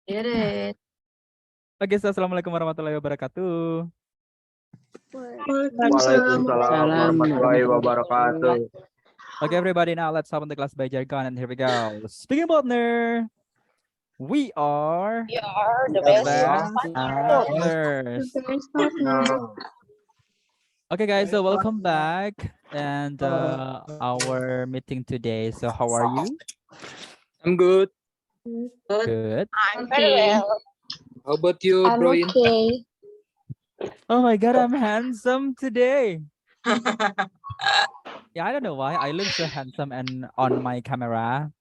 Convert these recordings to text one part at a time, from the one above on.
Get it. Oke, assalamualaikum warahmatullahi wabarakatuh. Waalaikumsalam warahmatullahi wabarakatuh. Okay, everybody, now let's open the class by jargon, and here we go. Speaking partner, we are The the best. best partners. Okay, guys, so welcome back and our meeting today. So how are you? I'm good. Good. I'm very well. How about you, bro? okay. Oh my God, I'm handsome today. Yeah, I don't know why I look so handsome and on my camera.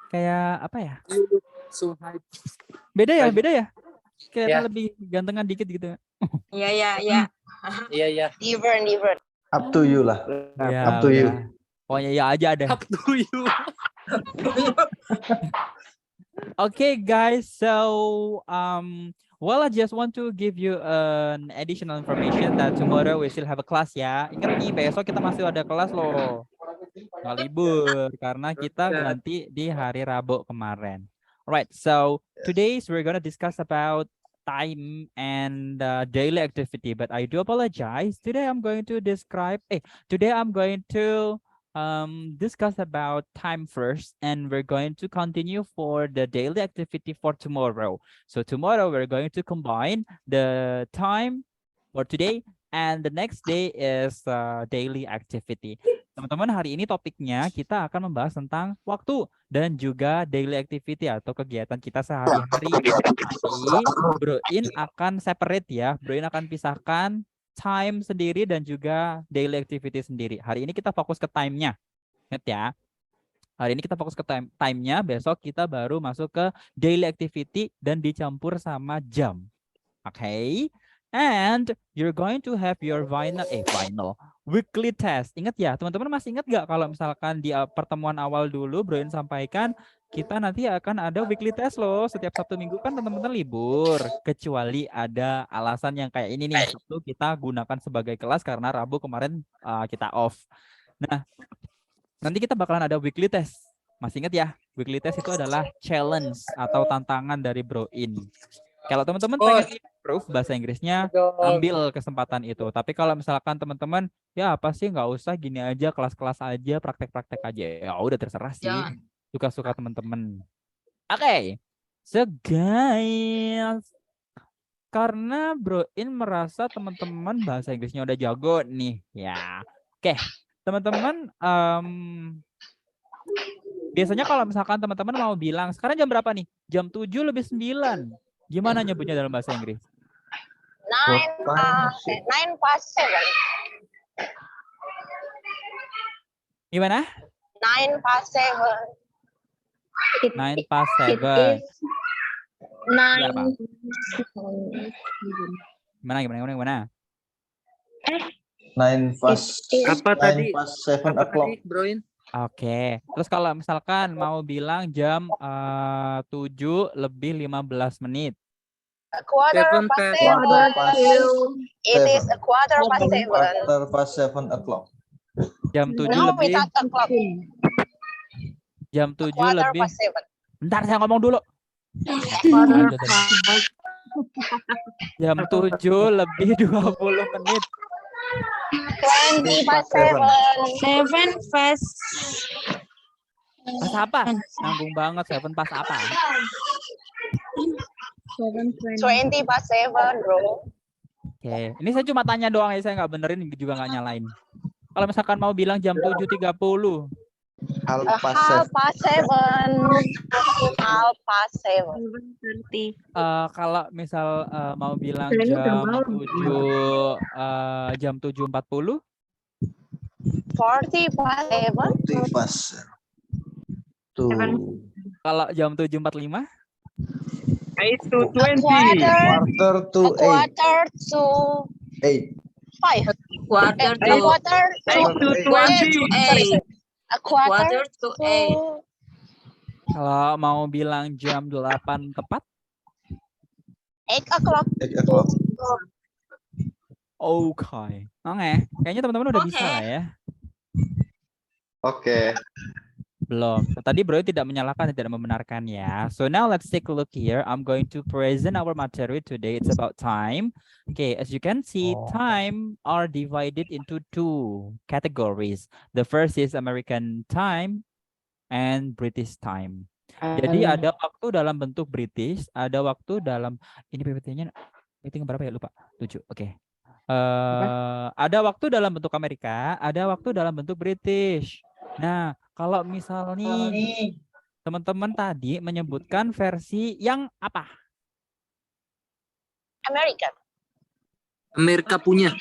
Kayak apa ya? You look so hype. Beda ya, beda ya. Kayaknya Ya. lebih gantengan dikit gitu. Iya. Iya. Different. Up to you lah. Ya, Up to you. udah. Pokoknya ya aja deh. Up to you. Okay, guys. So, well, I just want to give you an additional information that tomorrow we still have a class ya. Ingat nih, besok kita masih ada kelas loh. Nggak libur karena kita ganti di hari Rabu kemarin. Alright, so today we're gonna discuss about time and daily activity. But I do apologize. Today I'm going to discuss about time first, and we're going to continue for the daily activity for tomorrow. So tomorrow we're going to combine the time for today, and the next day is daily activity. Teman-teman, hari ini topiknya kita akan membahas tentang waktu dan juga daily activity atau kegiatan kita sehari-hari. Nanti Bro In akan separate ya, Bro In akan pisahkan time sendiri dan juga daily activity sendiri. Hari ini kita fokus ke time-nya. Ingat ya. Hari ini kita fokus ke time-nya, besok kita baru masuk ke daily activity dan dicampur sama jam. Okay? And you're going to have your weekly test. Ingat ya, teman-teman masih ingat nggak kalau misalkan di pertemuan awal dulu Bro In sampaikan kita nanti akan ada weekly test loh. Setiap Sabtu Minggu kan teman-teman libur. Kecuali ada alasan yang kayak ini nih. Sabtu kita gunakan sebagai kelas karena Rabu kemarin kita off. Nah, nanti kita bakalan ada weekly test. Masih ingat ya, weekly test itu adalah challenge atau tantangan dari Bro In. Kalau teman-teman pengen improve bahasa Inggrisnya, ambil kesempatan itu. Tapi kalau misalkan teman-teman, ya apa sih, nggak usah gini aja, kelas-kelas aja, praktek-praktek aja. Ya udah terserah sih, suka-suka teman-teman. Oke, so guys, karena Bro In merasa teman-teman bahasa Inggrisnya udah jago nih, ya. Oke, teman-teman, biasanya kalau misalkan teman-teman mau bilang, sekarang jam berapa nih? Jam 7:09. Gimana nyebutnya dalam bahasa Inggris? 9 past 7. Gimana? 9 past 7. 9 past 7. 9. Gimana? 9 past. Apa tadi? 9 past 7 o'clock. Bro In? Oke. Terus kalau misalkan mau bilang jam 7:15. A quarter past 7. It is a quarter past 7. Quarter past 7 o'clock. Jam 7 No, lebih. without o'clock. Jam 7 Quarter lebih. past 7. Bentar, saya ngomong dulu. Jam 7:20. 20 past 7. 7 past. Pas apa? Nanggung banget. 7 pas apa? 20 past 7, bro. Oke. Ini saya cuma tanya doang ya. Saya nggak benerin, juga nggak nyalain. Kalau misalkan mau bilang jam 7:30. Half past Half 7. past 7. Half past 7. Kalau misal mau bilang jam 7:40. 40 past 7. 40 past 7. Kalau jam 7:45. 8 to 20. Quarter to A quarter to 8. 5. Quarter A quarter to 8. A quarter Quarter to 8. Kalau mau bilang jam 8 tepat. 8 o'clock. 8 o'clock. Oke. Kayaknya teman-teman udah bisa lah ya. Oke. Belum. Tadi Bro tidak menyalahkan, tidak membenarkan ya. So now let's take a look here. I'm going to present our material today. It's about time. Okay, as you can see, time are divided into two categories. The first is American time and British time. Jadi ada waktu dalam bentuk British, ada waktu dalam ini PPT-nya meeting berapa ya, lupa. 7. Oke. Ada waktu dalam bentuk Amerika, ada waktu dalam bentuk British. Nah, kalau misal nih teman-teman tadi menyebutkan versi yang apa? American. Amerika punya.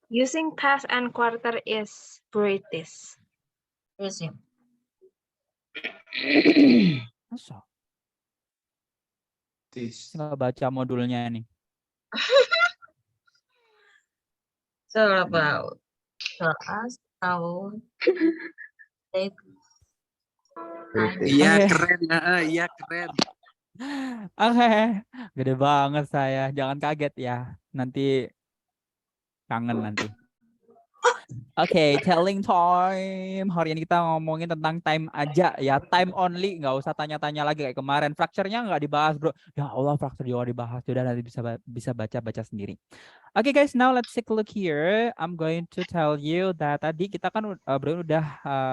Using past and quarter is British. Masa? Nggak baca modulnya nih. So about us, our Iya Oke. keren. Iya keren. Oke, gede banget saya. Jangan kaget ya. Nanti kangen nanti. Oke, telling time. Hari ini kita ngomongin tentang time aja ya. Time only, nggak usah tanya-tanya lagi kayak kemarin. Fracture-nya nggak dibahas, Bro. Ya Allah, fracture juga dibahas. Sudah nanti bisa baca sendiri. Oke guys, now let's take a look here. I'm going to tell you that tadi kita kan Bro udah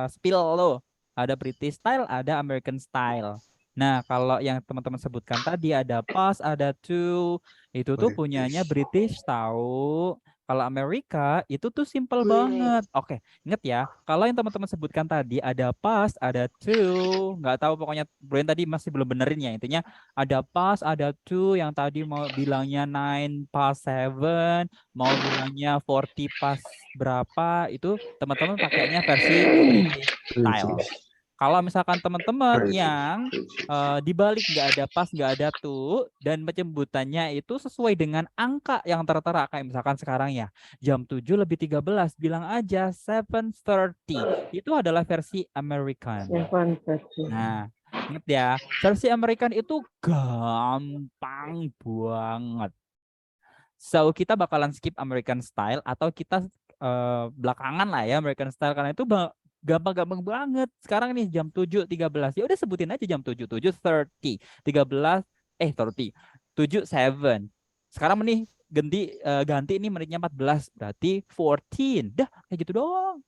spill loh. Ada British style, ada American style. Nah, kalau yang teman-teman sebutkan tadi ada past, ada to, itu tuh punyanya British tahu. Kalau Amerika itu tuh simple banget. Oke, inget ya. Kalau yang teman-teman sebutkan tadi ada past, ada to, nggak tahu pokoknya Brian tadi masih belum benerin ya. Intinya ada past, ada to, yang tadi mau bilangnya 9 past 7, mau bilangnya 40 past berapa, itu teman-teman pakainya versi British style. Kalau misalkan teman-teman yang dibalik nggak ada pas, nggak ada tuh, dan penyebutannya itu sesuai dengan angka yang tertera, kayak misalkan sekarang ya, jam 7 lebih 13, bilang aja 7:30. Itu adalah versi American. Nah, ingat ya, versi American itu gampang banget. So, kita bakalan skip American style atau kita belakangan lah ya American style, karena itu gampang-gampang banget. Sekarang nih jam 7:13. Ya udah sebutin aja jam 7, 7:30, 13, 30, 7, 7. Sekarang nih ganti ini menitnya 14, berarti 14. Dah, kayak gitu doang.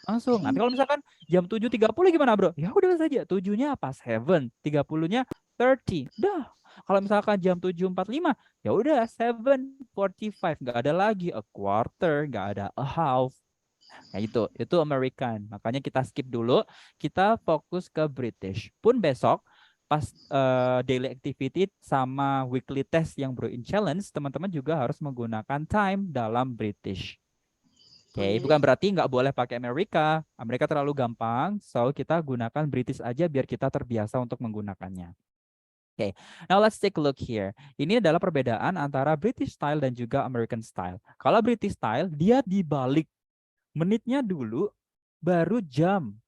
Langsung. Nanti kalau misalkan jam 7:30 gimana, Bro? Ya udah saja, 7-nya apa? 7, 30-nya 30. Dah. Kalau misalkan jam 7:45, ya udah 7:45, nggak ada lagi a quarter, nggak ada a half. Nah itu American. Makanya kita skip dulu, kita fokus ke British. Pun besok pas daily activity sama weekly test yang Bro in challenge, teman-teman juga harus menggunakan time dalam British. Oke, bukan berarti nggak boleh pakai Amerika. Amerika terlalu gampang, so kita gunakan British aja biar kita terbiasa untuk menggunakannya. Oke, now let's take a look here. Ini adalah perbedaan antara British style dan juga American style. Kalau British style, dia dibalik menitnya dulu, baru jam.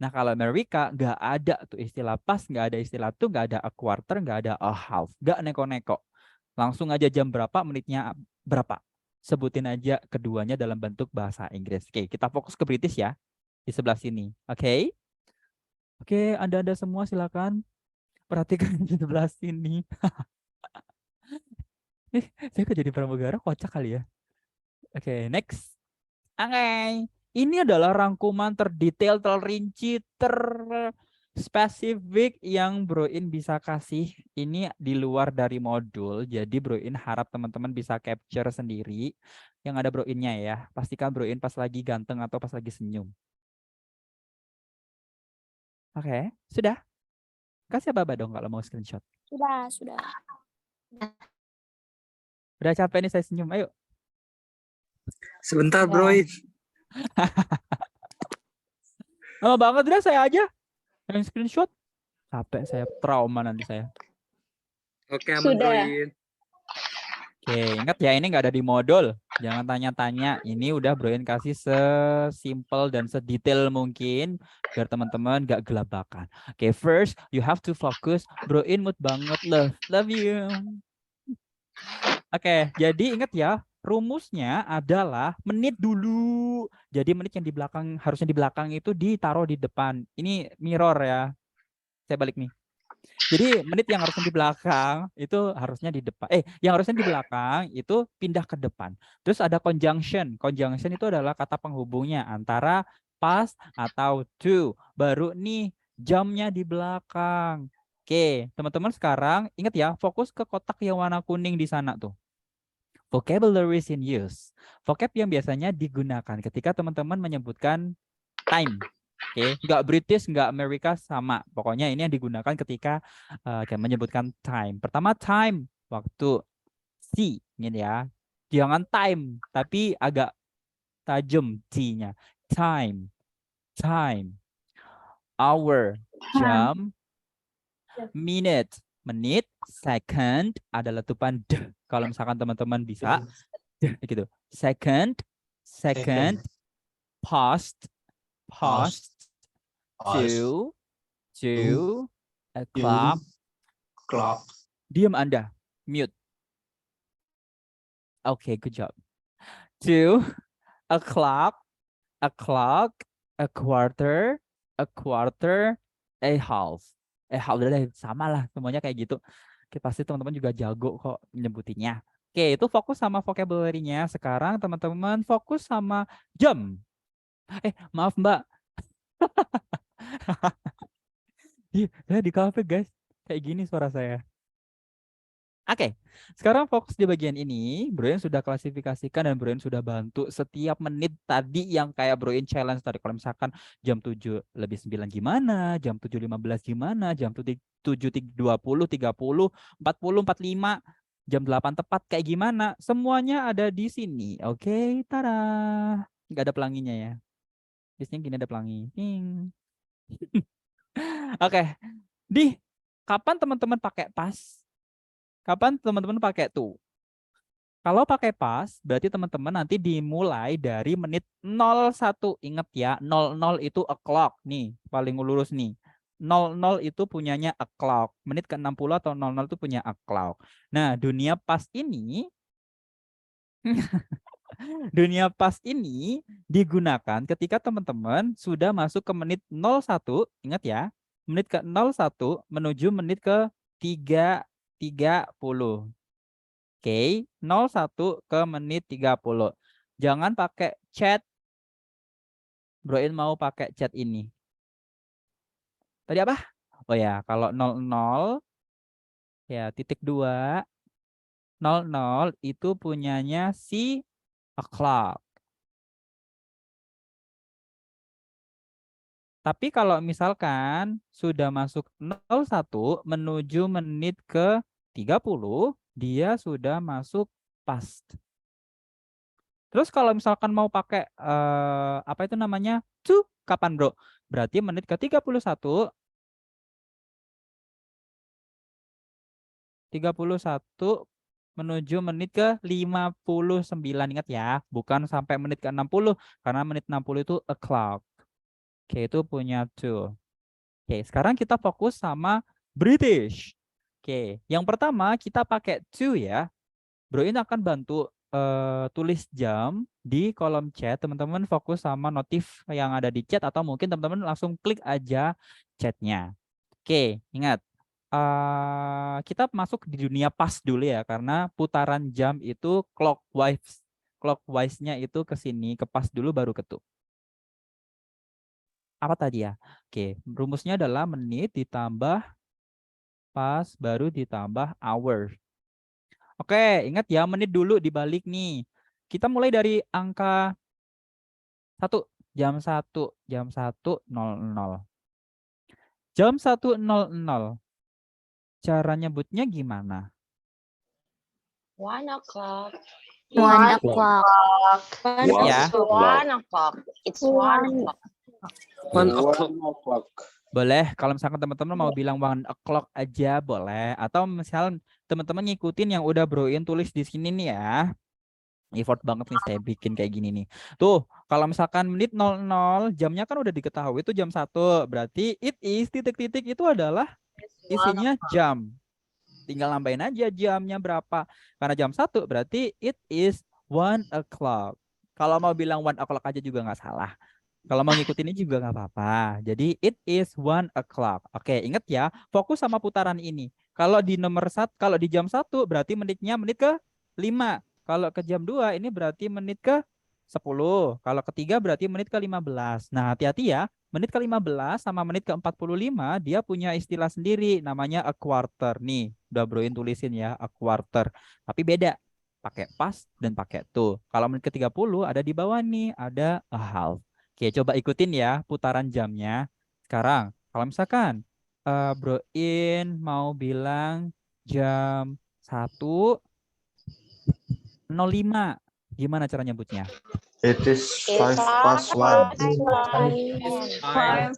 Nah, kalau Amerika nggak ada tuh istilah pas, nggak ada istilah tuh, nggak ada a quarter, nggak ada a half, nggak neko-neko. Langsung aja jam berapa, menitnya berapa. Sebutin aja keduanya dalam bentuk bahasa Inggris. Oke, kita fokus ke British ya, di sebelah sini. Oke, oke, Anda semua silakan perhatikan di sebelah sini. Saya kok jadi pramugara, kocak kali ya. Oke, next. Oke, ini adalah rangkuman terdetail, terrinci, terspesifik yang Broin bisa kasih. Ini di luar dari modul, jadi Broin harap teman-teman bisa capture sendiri yang ada Broinnya ya. Pastikan Broin pas lagi ganteng atau pas lagi senyum. Oke, sudah? Kasih apa dong kalau mau screenshot? Sudah. Udah capek nih saya senyum, ayo. Sebentar, Bro. Lama banget, udah saya aja yang screenshot. Capek saya, trauma nanti saya. Oke, aman, Bro. Oke, ingat ya ini nggak ada di modul. Jangan tanya-tanya. Ini udah Broin kasih sesimpel dan sedetail mungkin biar teman-teman nggak gelabakan. Oke, first you have to focus. Broin mood banget, love you. Oke, jadi ingat ya. rumusnya adalah menit dulu. Jadi menit yang di belakang, harusnya di belakang itu ditaruh di depan. Ini mirror ya. Saya balik nih. Jadi menit yang harusnya di belakang itu harusnya di depan. Yang harusnya di belakang itu pindah ke depan. Terus ada conjunction. Conjunction itu adalah kata penghubungnya antara past atau to. Baru nih jamnya di belakang. Oke, teman-teman sekarang ingat ya, fokus ke kotak yang warna kuning di sana tuh. Vocabularies in use. Vocab yang biasanya digunakan ketika teman-teman menyebutkan time. Oke, nggak British, nggak Amerika, sama. Pokoknya ini yang digunakan ketika menyebutkan time. Pertama time, waktu. See, ini ya. Jangan time, tapi agak tajam T-nya. Time, time. Hour, jam. Minute, menit. Second, ada letupan d. Kalau misalkan teman-teman bisa, gitu. Second, past, to, o'clock. Diam Anda, mute. Okay, good job. 2 o'clock, a quarter, a half. Udah sama lah, semuanya kayak gitu. Oke, pasti teman-teman juga jago kok menyebutinya. Oke, itu fokus sama vocabulary-nya. Sekarang teman-teman fokus sama jam. Maaf Mbak. Saya di kafe guys. Kayak gini suara saya. Oke, sekarang fokus di bagian ini. Broin sudah klasifikasikan dan Broin sudah bantu setiap menit tadi yang kayak Broin challenge tadi. Kalau misalkan jam 7 lebih 9 gimana, jam 7.15 gimana, jam 7.20, 30, 40, 45, jam 8 tepat kayak gimana. Semuanya ada di sini. Oke, tada. Nggak ada pelanginya ya. Biasanya gini ada pelangi. Oke, kapan teman-teman pakai pas? Kapan teman-teman pakai to? Kalau pakai pas, berarti teman-teman nanti dimulai dari menit 01. Ingat ya, 00 itu o'clock. Nih, paling lurus nih. 00 itu punyanya o'clock. Menit ke-60 atau 00 itu punya o'clock. Nah, dunia pas ini dunia pas ini digunakan ketika teman-teman sudah masuk ke menit 01. Ingat ya, menit ke-01 menuju menit ke-30. Oke, 01 ke menit 30. Jangan pakai chat. Broin mau pakai chat ini. Tadi apa? Oh ya, kalau 00 ya .2 00 itu punyanya si o'clock. Tapi kalau misalkan sudah masuk 01 menuju menit ke 30, dia sudah masuk past. Terus kalau misalkan mau pakai apa itu namanya? To, kapan, Bro? Berarti menit ke 31 menuju menit ke 59. Ingat ya, bukan sampai menit ke 60 karena menit 60 itu o'clock. Oke, itu punya to. Oke, sekarang kita fokus sama British. Oke, yang pertama kita pakai to ya. Bro ini akan bantu tulis jam di kolom chat. Teman-teman fokus sama notif yang ada di chat atau mungkin teman-teman langsung klik aja chatnya. Oke, ingat. Kita masuk di dunia pas dulu ya, karena putaran jam itu clockwise. Clockwise-nya itu ke sini, ke pas dulu baru ke to. Apa tadi ya? Oke, rumusnya adalah menit ditambah pas baru ditambah hour. Oke, ingat ya menit dulu dibalik nih. Kita mulai dari angka 1, jam 1, jam 1.00. Jam 1.00. Cara nyebutnya gimana? 1 o'clock. 1 o'clock. Ya. 1 o'clock. It's 1 o'clock. 1 o'clock. Boleh, kalau misalkan teman-teman mau bilang 1 o'clock aja boleh. Atau misal teman-teman ngikutin yang udah Broin tulis di sini nih ya. Effort banget nih saya bikin kayak gini nih. Tuh, kalau misalkan menit 00, jamnya kan udah diketahui itu jam 1. Berarti it is titik-titik itu adalah isinya jam. Tinggal nambahin aja jamnya berapa. Karena jam 1 berarti it is 1 o'clock. Kalau mau bilang 1 o'clock aja juga nggak salah. Kalau mau ngikutin ini juga nggak apa-apa. Jadi it is 1 o'clock. Oke, ingat ya, fokus sama putaran ini. Kalau di nomor 1, kalau di jam 1 berarti menitnya menit ke 5. Kalau ke jam 2 ini berarti menit ke 10. Kalau ketiga berarti menit ke 15. Nah, hati-hati ya. Menit ke 15 sama menit ke 45 dia punya istilah sendiri namanya a quarter. Nih, udah Broin tulisin ya, a quarter. Tapi beda. Pakai past dan pakai to. Kalau menit ke 30 ada di bawah nih, ada a half. Oke, coba ikutin ya putaran jamnya. Sekarang, kalau misalkan Broin mau bilang jam 1:05, gimana cara nyebutnya? It is It's 5 past 1. 5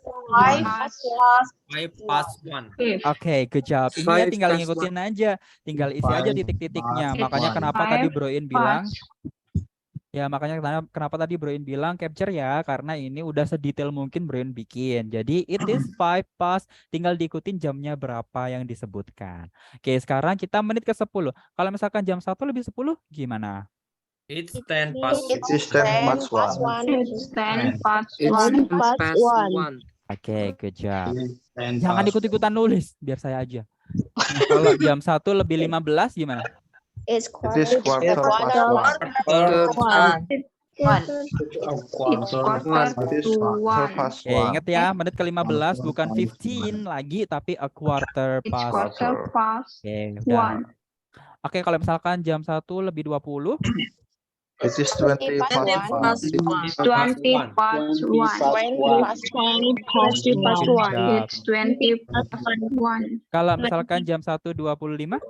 past 1. Oke, good job. Ini ya 5 tinggal past ngikutin aja. Tinggal isi aja titik-titiknya. Makanya kenapa tadi Broin bilang ya, makanya kenapa tadi Broin bilang capture ya, karena ini udah sedetail mungkin Broin bikin. Jadi it is 5 past, tinggal diikutin jamnya berapa yang disebutkan. Oke, sekarang kita menit ke 10. Kalau misalkan jam 1 lebih 10 gimana? It's 10 past It is 10 past 1. 10 past It's 1. 10 past 1. Oke, good job. Jangan ikut-ikutan nulis, biar saya aja. Nah, kalau jam 1 lebih 15 gimana? It's It is quarter past 1. Quarter It is quarter past Oke, 1. ingat ya, menit ke 15 bukan 15 lagi, tapi a quarter past. Oke, udah. Oke, kalau misalkan jam 1 lebih 20, It is 20 past 1. 20 past 1. 20 past 1. It's 20 past 1. kalau misalkan jam 1:25,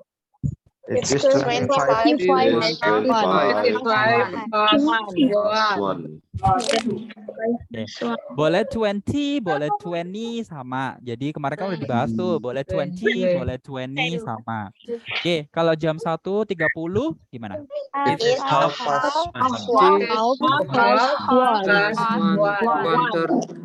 It is 25 boleh 20, boleh 20 sama. Jadi kemarin kan udah dibahas tuh, boleh 20, boleh 20 sama. Oke, kalau jam 1:30 gimana? It is half past 1. Quarter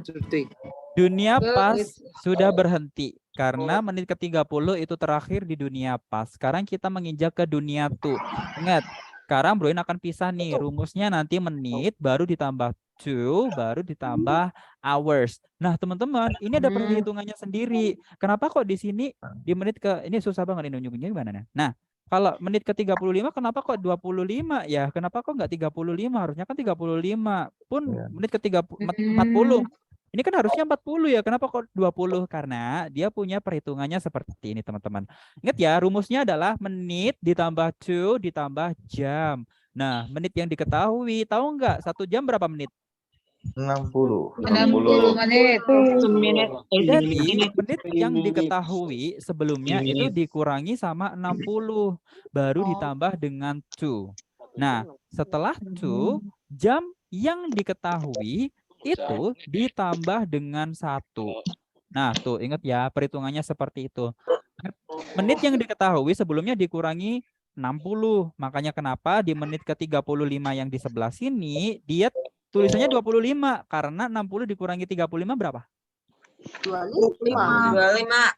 30. Dunia pas sudah berhenti karena menit ke 30 itu terakhir di dunia pas. Sekarang kita menginjak ke dunia tuh. Ingat, sekarang Broin akan pisah nih. Rumusnya nanti menit baru ditambah to, baru ditambah hours. Nah, teman-teman, ini ada perhitungannya sendiri. Kenapa kok di sini di menit ke ini susah banget ini nunjuknya gimana nih? Nah, kalau menit ke 35 kenapa kok 25 ya? Kenapa kok nggak 35? Harusnya kan 35 pun menit ke 40. Ini kan harusnya 40 ya. Kenapa kok 20? Karena dia punya perhitungannya seperti ini, teman-teman. Ingat ya, rumusnya adalah menit ditambah to ditambah jam. Nah, menit yang diketahui, tahu nggak 1 jam berapa menit? 60. 60 menit. Jadi menit yang diketahui sebelumnya itu dikurangi sama 60. Baru ditambah dengan to. Nah, setelah to, jam yang diketahui itu ditambah dengan 1. Nah, tuh ingat ya, perhitungannya seperti itu. Menit yang diketahui sebelumnya dikurangi 60. Makanya kenapa di menit ke 35 yang di sebelah sini, dia tulisannya 25. Karena 60 dikurangi 35 berapa? 25. Nah,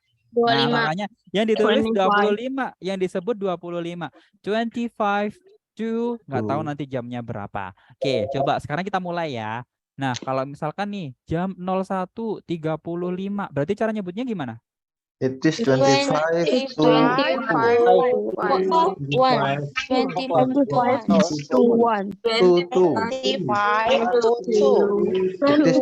makanya yang ditulis 25, yang disebut 25. 25 to, nggak tahu nanti jamnya berapa. Oke, coba sekarang kita mulai ya. Nah, kalau misalkan nih jam 01:35, berarti cara nyebutnya gimana? It is 25 to 25 to 2. It is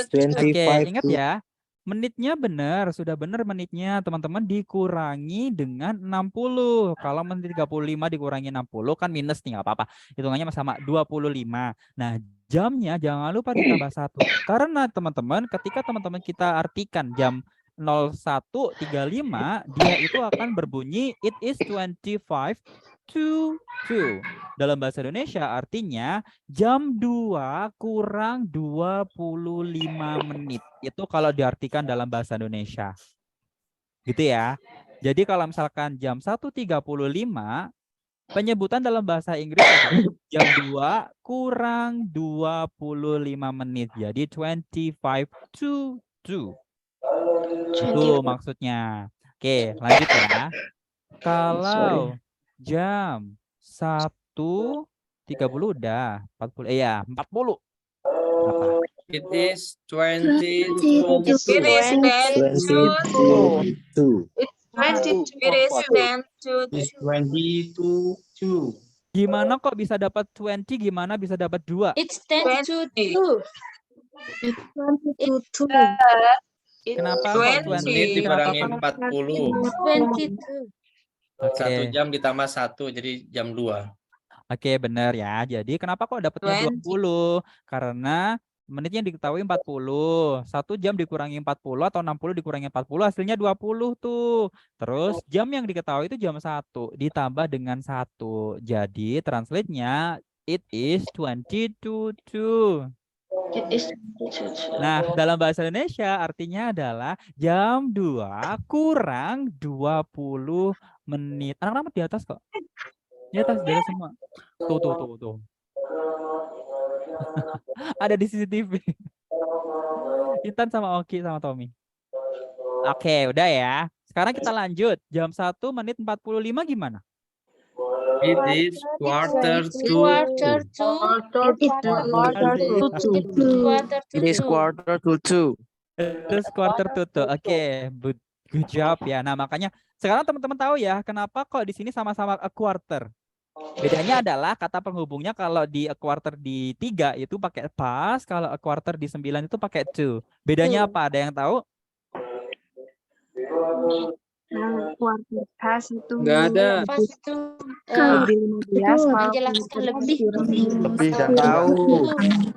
25 Oke, ingat ya. Menitnya benar, sudah benar menitnya, teman-teman, dikurangi dengan 60. Kalau menit 35 dikurangi 60 kan minus nih, nggak apa-apa. Hitungannya sama 25. Nah, jamnya jangan lupa ditambah 1. Karena teman-teman, ketika teman-teman kita artikan jam 01:35, dia itu akan berbunyi it is 25 to 2. Dalam bahasa Indonesia artinya jam 2 kurang 25 menit. Itu kalau diartikan dalam bahasa Indonesia. Gitu ya. Jadi kalau misalkan jam 1:35, penyebutan dalam bahasa Inggris adalah jam 2 kurang 25 menit. Jadi 25 to 2. Itu maksudnya. Oke, lanjut ya. Kalau jam 1.30 udah 40. Iya, 40. Berapa? It is 22. It is 10 to 2. It is 10 to 2. Gimana kok bisa dapat 20? Gimana bisa dapat 2? It's 10 to 2. Kenapa 20. kok 20? Menit Kenapa dikurangi kok? 40. 22. Satu Oke. jam ditambah 1 jadi jam 2. Oke, benar ya. Jadi kenapa kok dapatnya 20? Karena menitnya diketahui 40. 1 jam dikurangi 40 atau 60 dikurangi 40 hasilnya 20 tuh. Terus jam yang diketahui itu jam 1 ditambah dengan 1. Jadi translate-nya it is 20 to 2. It is 20 to 2. Nah, dalam bahasa Indonesia artinya adalah jam 2 kurang 20 menit. Anak-anak di atas kok. Di atas semua. Tuh. Ada di CCTV. Intan sama Oki sama Tommy. Oke, udah ya. Sekarang kita lanjut. Jam 1 menit 45 gimana? It is quarter to Quarter to It is quarter to 2. Terus quarter to 2. Oke, good job ya. Nah, makanya sekarang teman-teman tahu ya kenapa kok di sini sama-sama a quarter. Bedanya adalah kata penghubungnya kalau di a quarter di 3 itu pakai pas, kalau a quarter di 9 itu pakai to. Bedanya apa? Ada yang tahu? Quarter past itu Nggak ada. pas itu lebih 15 kalau menjelaskan lebih dan Tahu.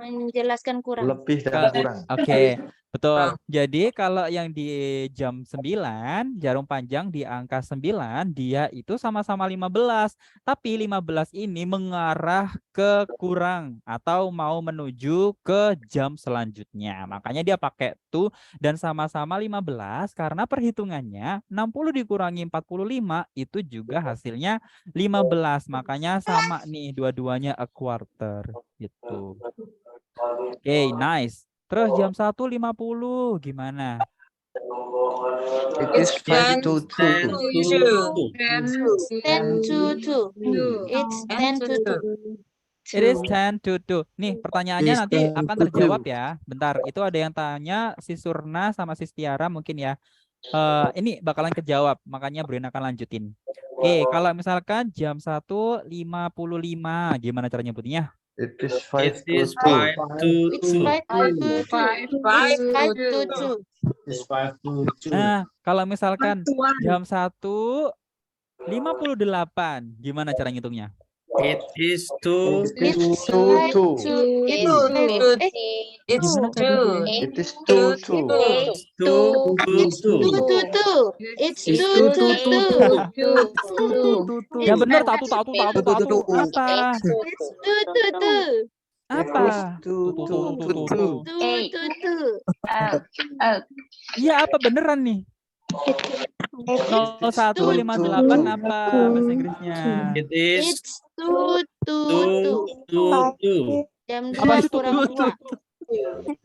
menjelaskan kurang. Lebih dan kurang. Oke, betul. Jadi kalau yang di jam 9, jarum panjang di angka 9, dia itu sama-sama 15. Tapi 15 ini mengarah ke kurang atau mau menuju ke jam selanjutnya. Makanya dia pakai to dan sama-sama 15 karena perhitungannya 60 dikurangi 45 itu juga hasilnya 15. Makanya sama nih dua-duanya a quarter gitu. Oke, nice. Terus jam 1.50 gimana? It is 5 to 2. 10 to 2. It's 10 to 2. It is 10 to 2. Nih, pertanyaannya Is nanti 10 akan to terjawab 2. ya. Bentar, itu ada yang tanya si Surna sama si Tiara mungkin ya. Ini bakalan kejawab, makanya Brian akan lanjutin. Oke, kalau misalkan jam 1.55, gimana cara nyebutnya? It is It 5 to is 2. 5 to It's 2. 5 to 2. It's 5 to 2. Nah, kalau misalkan jam 1.58, gimana cara ngitungnya? It is 2. It is 2 to. It's Gimana? 2. It is 2 to. 2 It's 2 to 2. to 2. It's 2 to 2. Yang benar tatu. Apa? It's 2 to 2. Apa? 2 to 2. 2 to 2. Iya, apa beneran nih? 0158 apa bahasa Inggrisnya? It is It's 2 to 2 to 2. 2. Jam Apa 2 itu? kurang 2.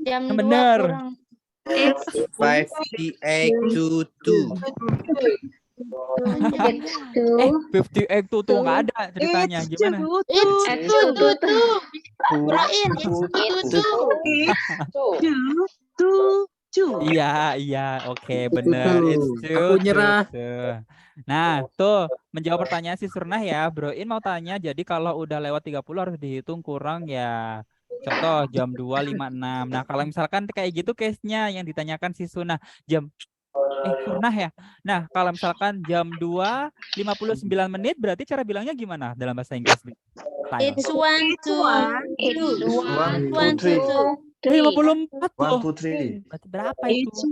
Jam Yang 2 benar. kurang 58 to 2. 58 tuh nggak ada ceritanya. Gimana? It's 2 to 2. Broin, it's 2 to 2. Iya, oke, bener. It's Aku nyerah. two. Nah, tuh menjawab pertanyaan si Surnah ya. Broin mau tanya, jadi kalau udah lewat 30 harus dihitung kurang ya. Contoh jam 2.56. Nah, kalau misalkan kayak gitu case-nya yang ditanyakan si Surnah Surnah ya. Nah, kalau misalkan jam 2.59 menit berarti cara bilangnya gimana dalam bahasa Inggris? It's 1 to 2. 1 to 3. 54 1 loh. to 3. Berarti berapa itu?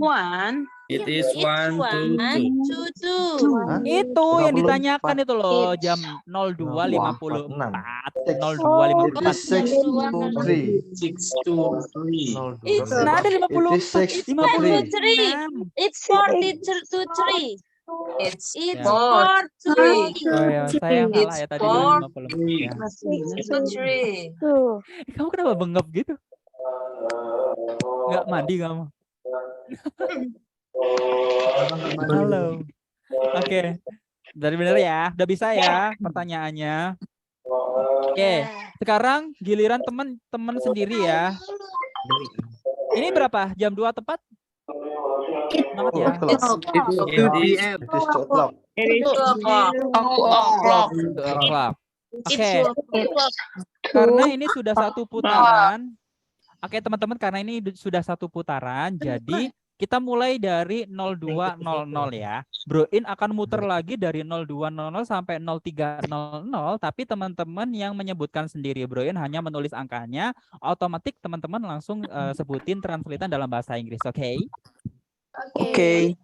It is 1 to 2. 2. Itu yang 54. ditanyakan itu loh jam 02.54 02.54. 6 to 3. 6 to 3. It's Nah, ada 54. It is 6 to 56. 3. It's 40 to 3. It's Ya. 4 to 3. Oh ya, saya yang salah ya tadi 54 ya. To 3. Kamu kenapa bengap gitu? Nggak mandi kamu? Halo. Oke. Dari bener ya, udah bisa ya pertanyaannya. Oke, sekarang giliran teman-teman sendiri ya. Ini berapa? Jam 2 tepat? Semangat ya. It is 2 o'clock. It is 2 o'clock. 2 o'clock. Oke, karena ini sudah satu putaran. Oke teman-teman, karena ini sudah satu putaran, jadi kita mulai dari 0200 ya. Bro In akan muter lagi dari 0200 sampai 0300, tapi teman-teman yang menyebutkan sendiri. Bro In hanya menulis angkanya, otomatis teman-teman langsung sebutin translatean dalam bahasa Inggris, oke? Oke.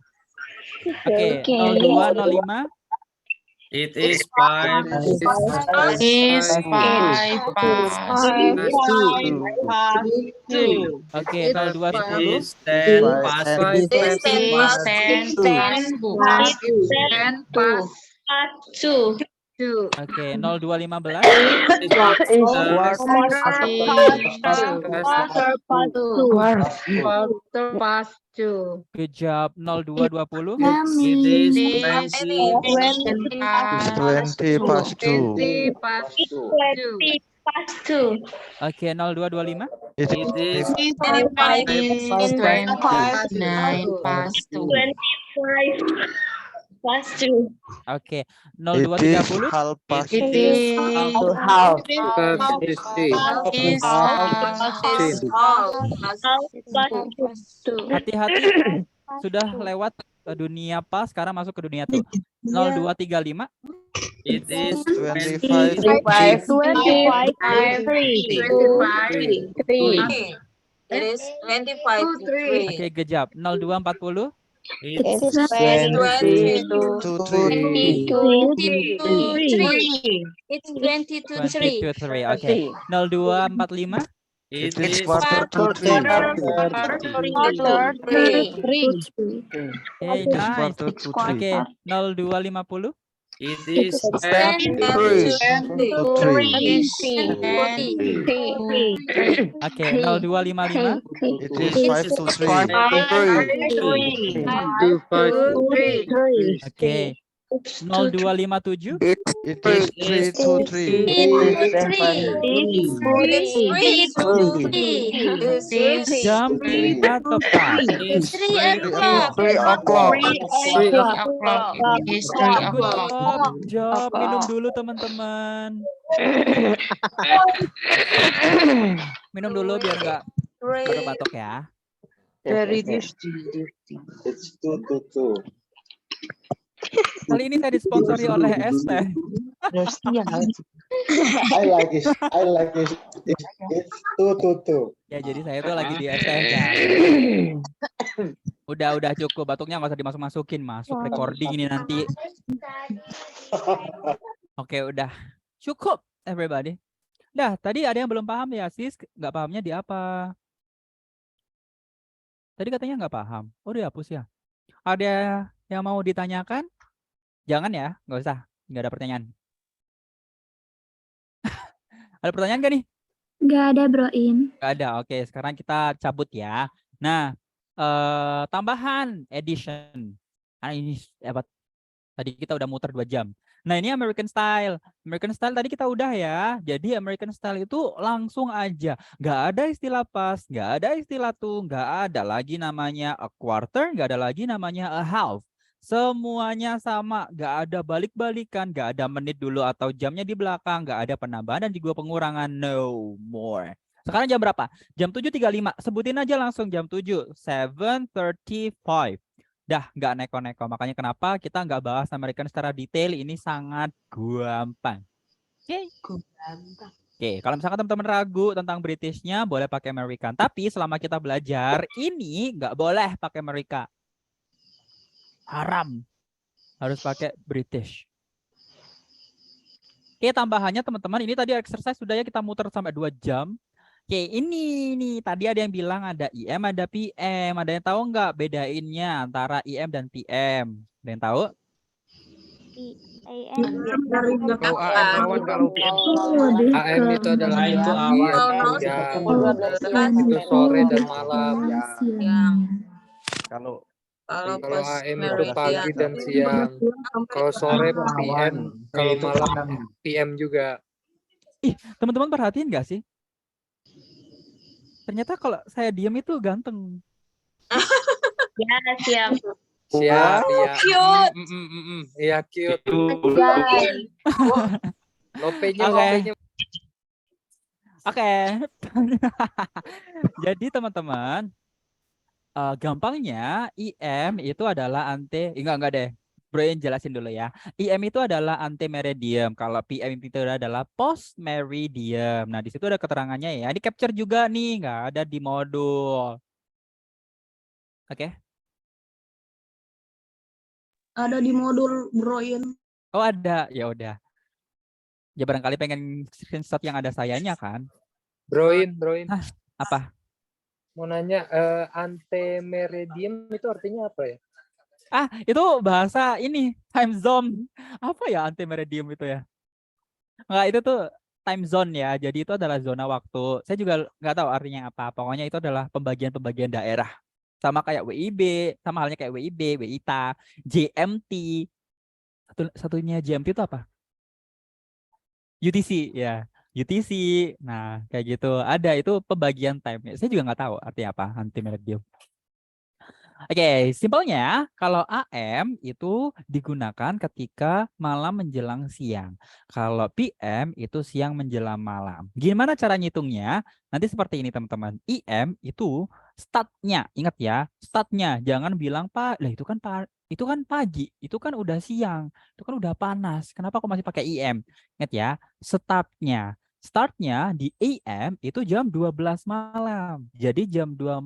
Oke, 0205. It is 5 Oke, 0210. It is 10 past 5 Oke, 0215. Good job. 0220. It is 20 past 2. Oke, 0225. It is Oke, It is 0230. half past Hati-hati. Sudah lewat ke dunia pas, sekarang masuk ke dunia tuh. 0235. It is 25 It is 25 to 3. Oke, good job. 0240. it is 20 to 3. It's 20 to 3. 23. Oke. 0245. it It is is quarter to 3. Hey, nice. Quarter to 3. Oke, 0250. it is 10 to 3. Oke, 0255. It is 5 to 3. Oke. 0257. It is 3 to 3. Jam kita tepat. 3 o'clock. Good job. Minum dulu teman-teman. Minum dulu biar nggak batuk-batuk ya. It's 2 to 2. Kali ini saya disponsori oleh ST. I like it. It's 2 to 2. Ya, jadi saya tuh lagi di ST ya. Udah cukup, batuknya nggak usah dimasuk-masukin, masuk recording ini nanti. Oke, udah cukup everybody. Dah, tadi ada yang belum paham ya, sis? Nggak pahamnya di apa? Tadi katanya nggak paham. Oh, dihapus ya. Ada yang mau ditanyakan? Jangan ya, nggak usah. Nggak ada pertanyaan. Ada pertanyaan nggak nih? Nggak ada, Bro In. Nggak ada. Oke, sekarang kita cabut ya. Nah, tambahan edition. Nah, ini apa? Tadi kita udah muter 2 jam. Nah, ini American Style. American Style tadi kita udah ya. Jadi American Style itu langsung aja. Nggak ada istilah pas, nggak ada istilah tuh, nggak ada lagi namanya a quarter, nggak ada lagi namanya a half. Semuanya sama, nggak ada balik-balikan, nggak ada menit dulu atau jamnya di belakang, nggak ada penambahan dan juga pengurangan, no more. Sekarang jam berapa? Jam 7.35. Sebutin aja langsung jam 7. 7:35. Dah, nggak neko-neko. Makanya kenapa kita nggak bahas American secara detail, ini sangat gampang. Oke. Oke, kalau misalkan teman-teman ragu tentang Britishnya, boleh pakai American. Tapi selama kita belajar, ini nggak boleh pakai Amerika. Haram. Harus pakai British. Oke, tambahannya teman-teman, ini tadi exercise sudah ya, kita muter sampai 2 jam. Oke, ini nih tadi ada yang bilang ada IM, ada PM. Ada yang tahu nggak bedainnya antara IM dan PM? Ada yang tahu? Kalau AM awan, kalau PM AM itu adalah itu awan, itu sore dan malam. Kalau Kalau Kalau pas AM itu meridian. pagi dan siang. Kalau sore PM, kalau malam PM juga. Ih, teman-teman perhatiin nggak sih? Ternyata kalau saya diam itu ganteng. Ya, siap. Siap, iya. Cute. Iya, cute. Lopenya, Oke. lopenya. Oke. Jadi teman-teman, gampangnya IM itu adalah enggak deh. Brian jelasin dulu ya. IM itu adalah anti-meridium. Kalau PM itu adalah post-meridium. Nah, di situ ada keterangannya ya. Di capture juga nih, nggak ada di modul. Oke. Ada di modul Broin. Oh, ada. Ya udah. Ya barangkali pengen screenshot yang ada sayanya kan? Broin. Apa? Mau nanya, antemeridium itu artinya apa ya? Itu bahasa ini, time zone. Apa ya anti-meridium itu ya? Enggak, itu tuh time zone ya. Jadi itu adalah zona waktu. Saya juga nggak tahu artinya apa. Pokoknya itu adalah pembagian-pembagian daerah. Sama kayak WIB, sama halnya kayak WIB, WITA, JMT. Satunya JMT itu apa? UTC ya. UTC. Nah, kayak gitu. Ada itu pembagian time. Saya juga nggak tahu artinya apa anti-meridium. Oke, simpelnya kalau AM itu digunakan ketika malam menjelang siang. Kalau PM itu siang menjelang malam. Gimana cara ngitungnya? Nanti seperti ini teman-teman. IM itu startnya, ingat ya, startnya. Jangan bilang Pak, lah itu kan pagi, itu kan udah siang, itu kan udah panas. Kenapa kok masih pakai IM? Ingat ya, startnya. Startnya di AM itu jam 12 malam. Jadi jam 12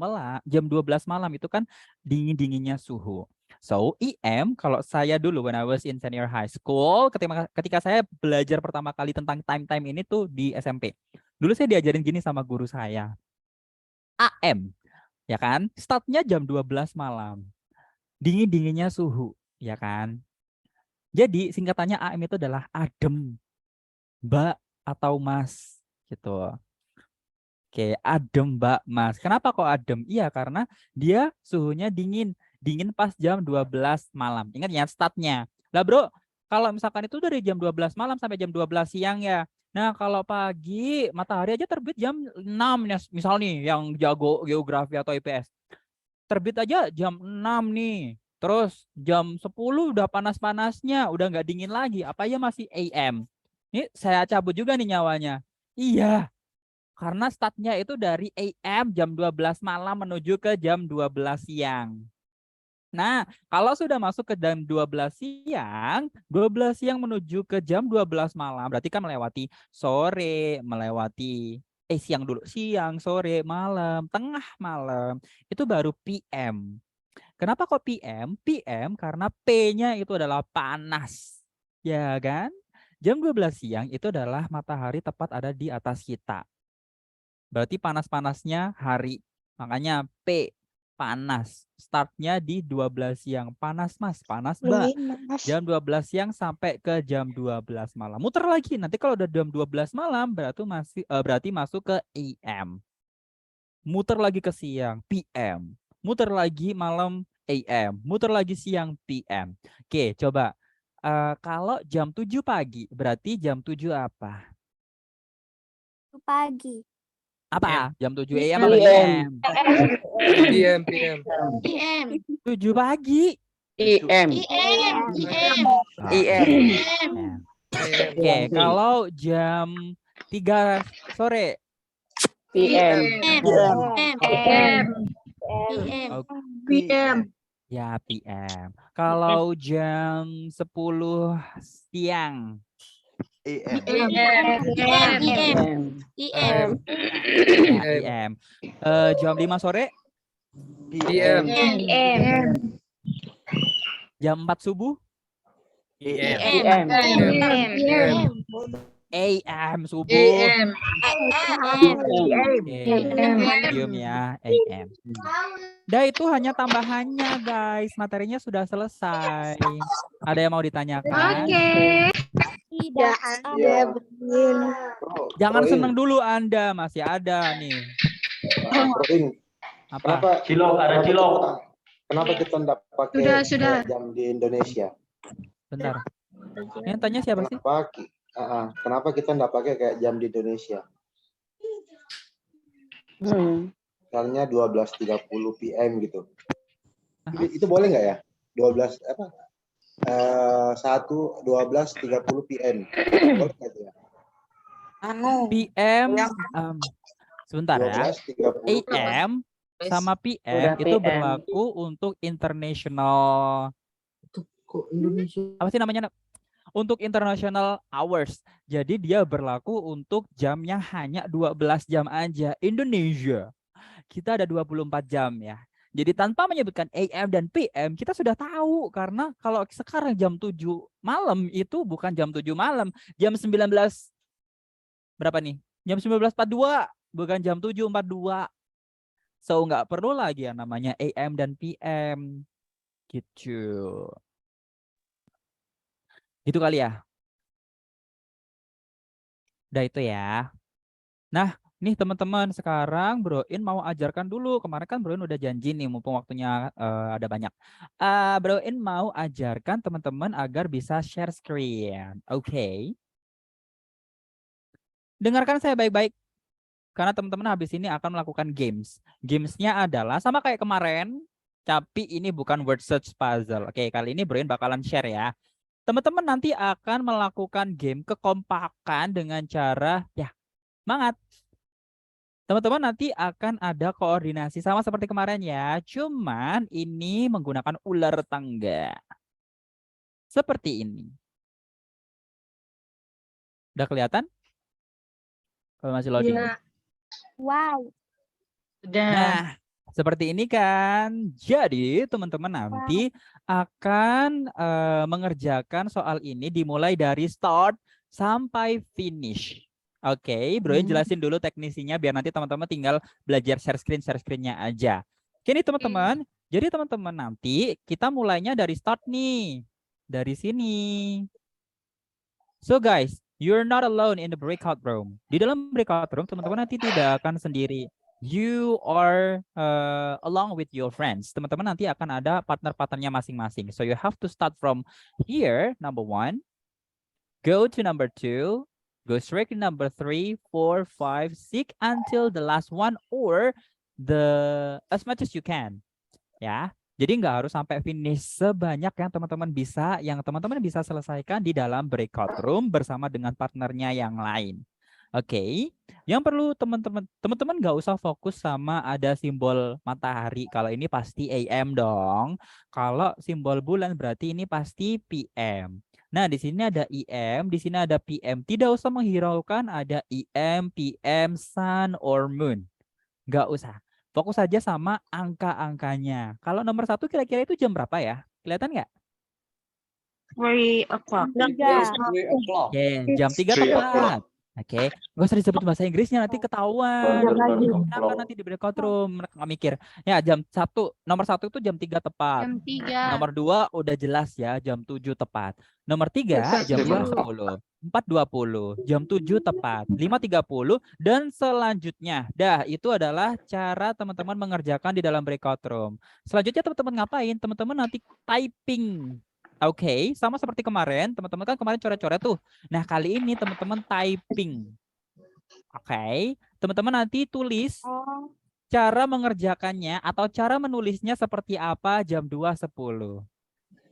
malam itu kan dingin-dinginnya suhu. So, IM kalau saya dulu when I was in senior high school, ketika saya belajar pertama kali tentang time ini tuh di SMP. Dulu saya diajarin gini sama guru saya. AM, ya kan? Startnya jam 12 malam. Dingin-dinginnya suhu, ya kan? Jadi singkatannya AM itu adalah adem, Mbak atau Mas, gitu. Oke, adem Mbak, Mas. Kenapa kok adem? Iya, karena dia suhunya dingin. Dingin pas jam 12 malam. Ingat ya startnya. Lah bro, kalau misalkan itu dari jam 12 malam sampai jam 12 siang ya. Nah, kalau pagi matahari aja terbit jam 6 ya. Misal nih yang jago geografi atau IPS. Terbit aja jam 6 nih. Terus jam 10 udah panas-panasnya. Udah nggak dingin lagi. Apa ya masih AM? Ini saya cabut juga nih nyawanya. Iya. Karena startnya itu dari AM jam 12 malam menuju ke jam 12 siang. Nah, kalau sudah masuk ke jam 12 siang, 12 siang menuju ke jam 12 malam, berarti kan melewati sore, melewati siang dulu, siang, sore, malam, tengah malam, itu baru PM. Kenapa kok PM? PM karena P-nya itu adalah panas. Ya kan? Jam 12 siang itu adalah matahari tepat ada di atas kita. Berarti panas-panasnya hari. Makanya P, panas. Startnya di 12 siang. Panas Mas, panas Mbak. Jam 12 siang sampai ke jam 12 malam. Muter lagi. Nanti kalau udah jam 12 malam berarti masuk ke AM. Muter lagi ke siang, PM. Muter lagi malam, AM. Muter lagi siang, PM. Oke, coba. Kalau jam 7 pagi, berarti jam 7 apa? Pagi. Apa? Jam 7 AM atau PM? PM. PM. 7 pagi. IM. Oke, kalau jam 3 sore. PM. PM. Ya, PM. Kalau jam 10 siang. IM. IM. PM. Jam 5 sore. PM. Jam 4 subuh. PM. AM subuh. Diam ya, AM. Dah itu hanya tambahannya guys. Materinya sudah selesai. Ada yang mau ditanyakan? Tidak Iya, Jangan seneng dulu Anda, masih ada nih. Apa? Cilok, ada cilok. Kenapa kita enggak pakai Sudah. jam di Indonesia? Bentar. Yang tanya siapa sih? Kenapa kita enggak pakai kayak jam di Indonesia? Misalnya 12.30 PM gitu. Itu boleh nggak ya? 12.30 PM. Boleh nggak itu ya? PM, sebentar ya. 12.30. AM sama PM itu berlaku untuk international. Apa sih namanya? Untuk international hours. Jadi dia berlaku untuk jamnya hanya 12 jam aja. Indonesia kita ada 24 jam ya. Jadi tanpa menyebutkan AM dan PM kita sudah tahu, karena kalau sekarang jam 7 malam itu bukan jam 7 malam, jam 19 berapa nih? Jam 19.42 bukan jam 7.42. So nggak perlu lagi yang namanya AM dan PM gitu. Itu kali ya. Udah itu ya. Nah, nih teman-teman, sekarang Bro In mau ajarkan dulu. Kemarin kan Bro In udah janji nih, mumpung waktunya ada banyak. Bro In mau ajarkan teman-teman agar bisa share screen. Oke. Dengarkan saya baik-baik. Karena teman-teman habis ini akan melakukan games. Gamesnya adalah sama kayak kemarin, tapi ini bukan word search puzzle. Oke, kali ini Bro In bakalan share ya. Teman-teman nanti akan melakukan game kekompakan dengan cara, ya, semangat. Teman-teman nanti akan ada koordinasi sama seperti kemarin ya. Cuman ini menggunakan ular tangga. Seperti ini. Udah kelihatan? Kalau masih loading. Wow. Nah, seperti ini kan. Jadi teman-teman nanti akan mengerjakan soal ini dimulai dari start sampai finish. Oke, Bro In jelasin dulu teknisinya biar nanti teman-teman tinggal belajar share screen-nya aja. Oke nih teman-teman. Jadi teman-teman nanti kita mulainya dari start nih. Dari sini. So guys, you're not alone in the breakout room. Di dalam breakout room teman-teman nanti tidak akan sendiri. You are along with your friends. Teman-teman nanti akan ada partner-partnernya masing-masing. So you have to start from here, number 1. Go to number 2. Go straight to number 3, 4, 5, 6 until the last one, or as much as you can. Ya. Jadi nggak harus sampai finish, sebanyak yang teman-teman bisa selesaikan di dalam breakout room bersama dengan partnernya yang lain. Oke, yang perlu teman-teman nggak usah fokus sama ada simbol matahari. Kalau ini pasti AM dong. Kalau simbol bulan berarti ini pasti PM. Nah, di sini ada IM, di sini ada PM. Tidak usah menghiraukan ada IM, PM, sun, or moon. Nggak usah. Fokus saja sama angka-angkanya. Kalau nomor 1 kira-kira itu jam berapa ya? Kelihatan nggak? 3 o'clock. Oke, jam 3 tepat. Oke, nggak usah disebut bahasa Inggrisnya, nanti ketahuan. Karena nanti di breakout room mereka nggak mikir. Ya, nomor 1 itu jam 3 tepat. Jam 3. Nomor 2 udah jelas ya, jam 7 tepat. Nomor 3 jam 2.10, 4.20, jam 7 tepat, 5.30 dan selanjutnya. Dah, itu adalah cara teman-teman mengerjakan di dalam breakout room. Selanjutnya teman-teman ngapain? Teman-teman nanti typing. Oke, sama seperti kemarin, teman-teman kan kemarin coret-coret tuh. Nah, kali ini teman-teman typing. Oke, teman-teman nanti tulis cara mengerjakannya atau cara menulisnya seperti apa jam 2.10.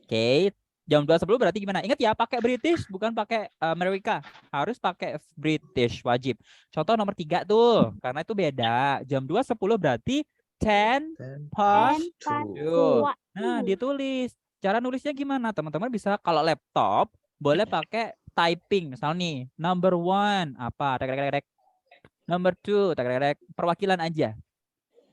Oke, jam 2.10 berarti gimana? Ingat ya, pakai British, bukan pakai Amerika. Harus pakai British, wajib. Contoh nomor 3 tuh, karena itu beda. Jam 2.10 berarti 10 past 2. Nah, ditulis. Cara nulisnya gimana? Teman-teman bisa kalau laptop boleh pakai typing. Misal nih, number 1 apa? Number 2, perwakilan aja.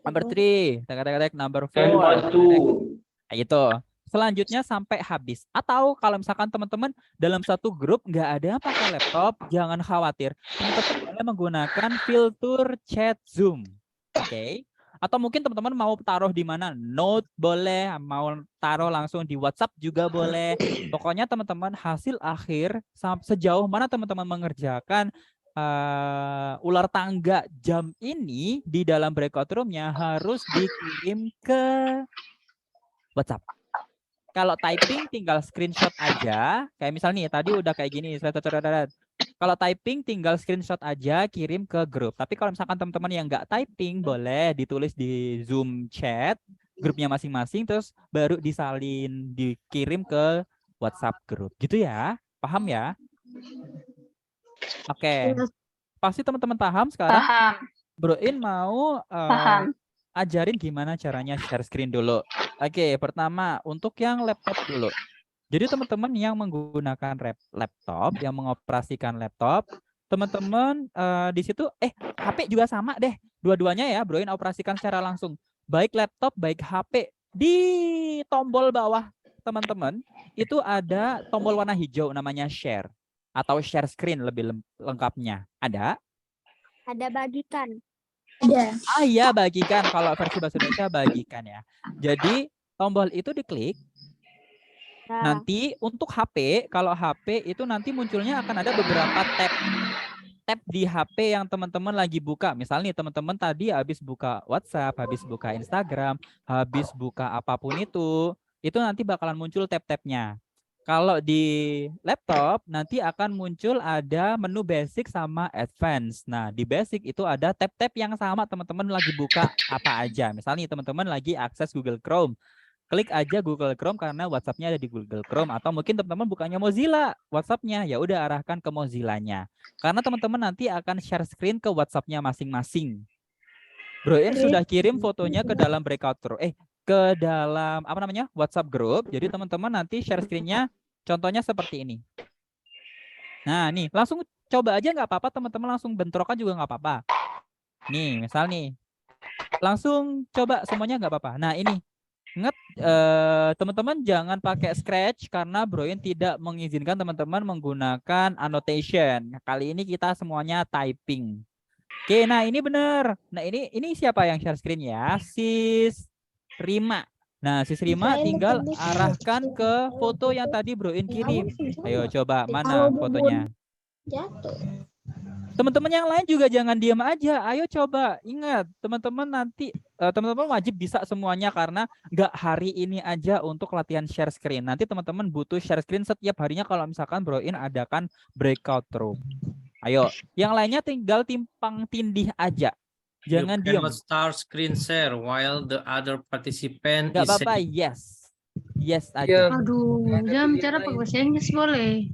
Number 3, number 4. Nah, itu. Selanjutnya sampai habis. Atau kalau misalkan teman-teman dalam satu grup nggak ada yang pakai laptop, jangan khawatir. Teman-teman boleh menggunakan fitur chat Zoom. Oke. Atau mungkin teman-teman mau taruh di mana? Note boleh, mau taruh langsung di WhatsApp juga boleh. Pokoknya teman-teman hasil akhir sejauh mana teman-teman mengerjakan ular tangga jam ini di dalam breakout room-nya harus dikirim ke WhatsApp. Kalau typing tinggal screenshot aja. Kayak misalnya nih, tadi udah kayak gini. Kalau typing tinggal screenshot aja, kirim ke grup. Tapi kalau misalkan teman-teman yang nggak typing, boleh ditulis di Zoom chat, grupnya masing-masing, terus baru disalin, dikirim ke WhatsApp grup. Gitu ya? Paham ya? Oke. Pasti teman-teman paham sekarang? Paham. Bro In mau Paham. ajarin gimana caranya share screen dulu. Oke, pertama untuk yang laptop dulu. Jadi teman-teman yang menggunakan laptop, yang mengoperasikan laptop, teman-teman di situ HP juga sama deh. Dua-duanya ya, Bro In operasikan secara langsung. Baik laptop, baik HP. Di tombol bawah teman-teman itu ada tombol warna hijau namanya share atau share screen lebih lengkapnya. Ada? Ada bagikan. Ah iya, bagikan. Kalau versi bahasa Indonesia bagikan ya. Jadi tombol itu diklik. Nanti untuk HP, kalau HP itu nanti munculnya akan ada beberapa tab di HP yang teman-teman lagi buka. Misalnya teman-teman tadi habis buka WhatsApp, habis buka Instagram, habis buka apapun itu nanti bakalan muncul tab-tabnya. Kalau di laptop nanti akan muncul ada menu basic sama advance. Nah, di basic itu ada tab-tab yang sama teman-teman lagi buka apa aja. Misalnya teman-teman lagi akses Google Chrome. Klik aja Google Chrome karena WhatsApp-nya ada di Google Chrome. Atau mungkin teman-teman bukanya Mozilla WhatsApp-nya. Ya udah arahkan ke Mozilla-nya. Karena teman-teman nanti akan share screen ke WhatsApp-nya masing-masing. Bro In sudah kirim fotonya ke dalam breakout room. Ke dalam apa namanya WhatsApp group. Jadi teman-teman nanti share screen-nya contohnya seperti ini. Nah nih langsung coba aja nggak apa-apa, teman-teman langsung bentrokan juga nggak apa-apa. Nih misal nih langsung coba semuanya nggak apa-apa. Nah ini ingat teman-teman jangan pakai Scratch karena Bro In tidak mengizinkan teman-teman menggunakan annotation. Kali ini kita semuanya typing. Oke, nah ini benar. Nah ini siapa yang share screen ya? Sis Rima. Nah, Sis Rima tinggal arahkan ke foto yang tadi Bro In kirim. Ayo coba mana fotonya? Teman-teman yang lain juga jangan diam aja. Ayo coba. Ingat, teman-teman nanti teman-teman wajib bisa semuanya karena nggak hari ini aja untuk latihan share screen. Nanti teman-teman butuh share screen setiap harinya kalau misalkan Bro In adakan breakout room. Ayo, yang lainnya tinggal timpang tindih aja. Jangan diam. Start screen share while the other participant Nggak is apa-apa, yes. Yes aja. Aduh, jam cara pakai bahasa Inggris boleh.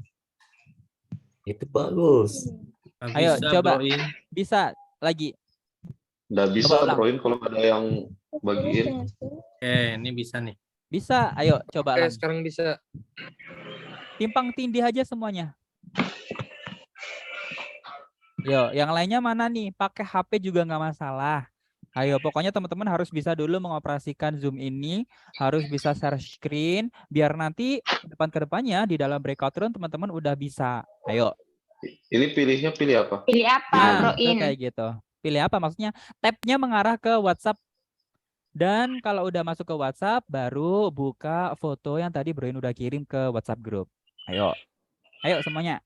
Itu bagus. Ayo, coba. Bro In. Bisa lagi. Nggak bisa Coba Bro In kalau ada yang bagiin. Ini bisa nih. Bisa, ayo coba. Sekarang bisa. Timpang tindih aja semuanya. Yo, yang lainnya mana nih? Pakai HP juga nggak masalah. Ayo, pokoknya teman-teman harus bisa dulu mengoperasikan Zoom ini, harus bisa share screen, biar nanti ke depannya di dalam breakout room teman-teman udah bisa. Ayo. Ini pilihnya pilih apa? Pilih apa, Bro In? Kayak gitu. Pilih apa? Maksudnya tab-nya mengarah ke WhatsApp. Dan kalau udah masuk ke WhatsApp, baru buka foto yang tadi Bro In udah kirim ke WhatsApp group. Ayo. Ayo semuanya.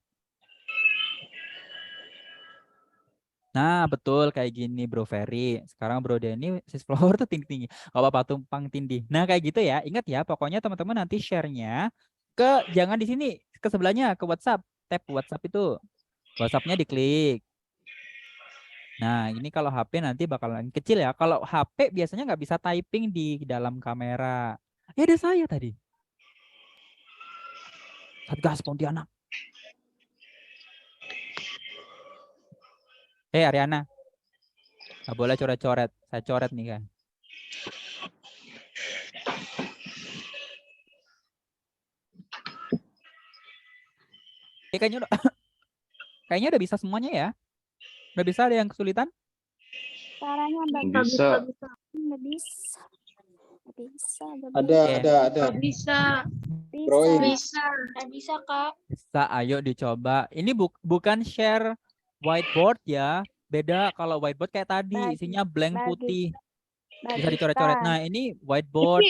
Nah, betul kayak gini Bro Ferry. Sekarang Bro Denny, sis Flower tuh tinggi-tinggi. Gak apa-apa, tumpang tindih. Nah, kayak gitu ya. Ingat ya, pokoknya teman-teman nanti share-nya jangan di sini, ke sebelahnya, ke WhatsApp. Tab WhatsApp itu. WhatsApp-nya diklik. Nah, ini kalau HP nanti bakalan kecil ya. Kalau HP biasanya nggak bisa typing di dalam kamera. Ada saya tadi. Satgas Pontianak. Ariana, nggak boleh coret-coret. Saya coret nih kan. Kayaknya udah bisa semuanya ya. Udah bisa, ada yang kesulitan? Caranya Bisa. Nggak bisa. Ada. Bisa. Bro In. Bisa, Kak. Bisa, ayo dicoba. Ini bukan share whiteboard ya. Beda kalau whiteboard kayak tadi, isinya blank putih. Bisa dicoret-coret. Nah, ini whiteboard.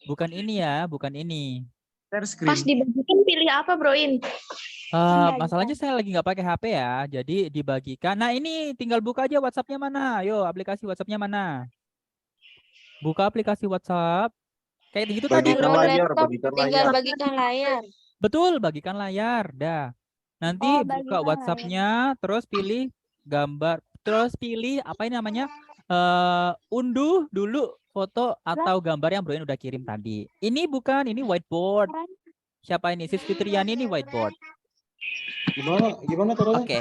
Bukan ini ya, bukan ini. Pas dibagikan pilih apa, Bro In? Masalahnya saya lagi nggak pakai HP ya, jadi dibagikan. Nah ini tinggal buka aja WhatsApp-nya mana. Ayo aplikasi WhatsApp-nya mana? Buka aplikasi WhatsApp. Kayak gitu tadi. Kalau laptop bagikan tinggal layar. bagikan layar. Betul, bagikan layar. Dah. Nanti Oh, buka bagikan WhatsApp-nya, terus pilih gambar, terus pilih apa ini namanya? Unduh dulu foto atau gambar yang Broin udah kirim tadi. Ini bukan, ini whiteboard. Siapa ini? Sis Fitriani ini whiteboard. Gimana caranya? Oke,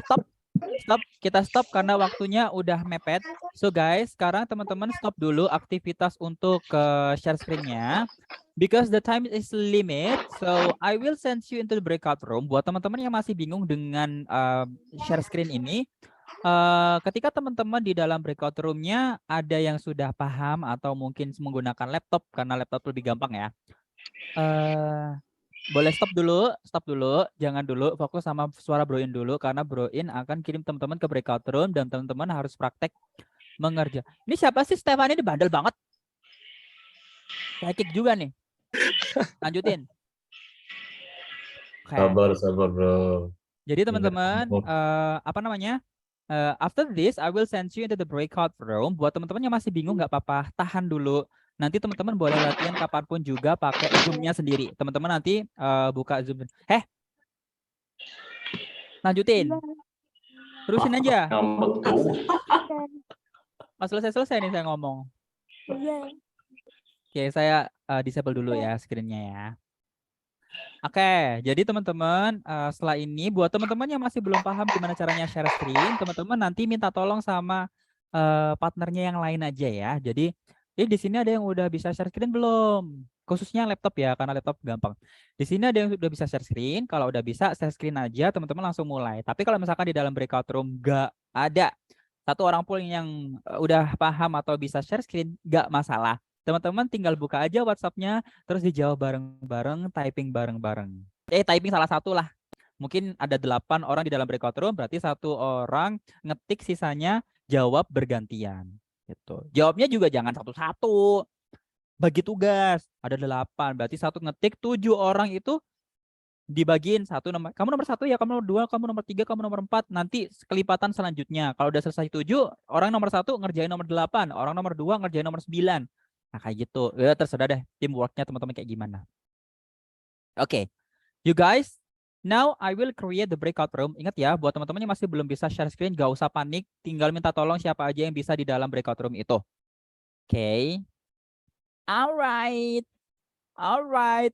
stop. Stop, kita stop karena waktunya udah mepet. So guys, sekarang teman-teman stop dulu aktivitas untuk share screen-nya. Because the time is limit, so I will send you into the breakout room. Buat teman-teman yang masih bingung dengan share screen ini, ketika teman-teman di dalam breakout room-nya ada yang sudah paham atau mungkin menggunakan laptop, karena laptop lebih gampang ya. Boleh stop dulu, jangan dulu, fokus sama suara Broin dulu, karena Broin akan kirim teman-teman ke breakout room dan teman-teman harus praktek mengerja. Ini siapa sih Stefani, ini bandel banget. Saya kick juga nih. Lanjutin. Okay. Sabar bro. Jadi teman-teman, apa namanya? After this, I will send you into the breakout room. Buat teman-teman yang masih bingung, nggak apa-apa, tahan dulu. Nanti teman-teman boleh latihan kapanpun juga pakai Zoom-nya sendiri. Teman-teman nanti buka Zoom. Lanjutin. Terusin aja. Pas selesai nih saya ngomong. Oke, saya disable dulu ya screen-nya ya. Oke, jadi teman-teman setelah ini buat teman-teman yang masih belum paham gimana caranya share screen, teman-teman nanti minta tolong sama partnernya yang lain aja ya. Jadi di sini ada yang udah bisa share screen belum? Khususnya laptop ya, karena laptop gampang. Di sini ada yang udah bisa share screen. Kalau udah bisa share screen aja, teman-teman langsung mulai. Tapi kalau misalkan di dalam breakout room nggak ada satu orang pun yang udah paham atau bisa share screen, nggak masalah. Teman-teman tinggal buka aja WhatsApp-nya, terus dijawab bareng-bareng, typing bareng-bareng. Typing salah satu lah. Mungkin ada 8 orang di dalam breakout room, berarti 1 orang ngetik, sisanya jawab bergantian. Gitu. Jawabnya juga jangan satu-satu. Bagi tugas, ada 8, berarti 1 ngetik, 7 orang itu dibagiin 1 nomor. Kamu nomor 1 ya, kamu nomor 2, kamu nomor 3, kamu nomor 4. Nanti kelipatan selanjutnya. Kalau udah selesai 7, orang nomor 1 ngerjain nomor 8, orang nomor 2 ngerjain nomor 9. Nah, kayak gitu. Ya, terserah deh teamworknya teman-teman kayak gimana. Oke. You guys, now I will create the breakout room. Ingat ya, buat teman-teman yang masih belum bisa share screen, gak usah panik. Tinggal minta tolong siapa aja yang bisa di dalam breakout room itu. Oke. Alright.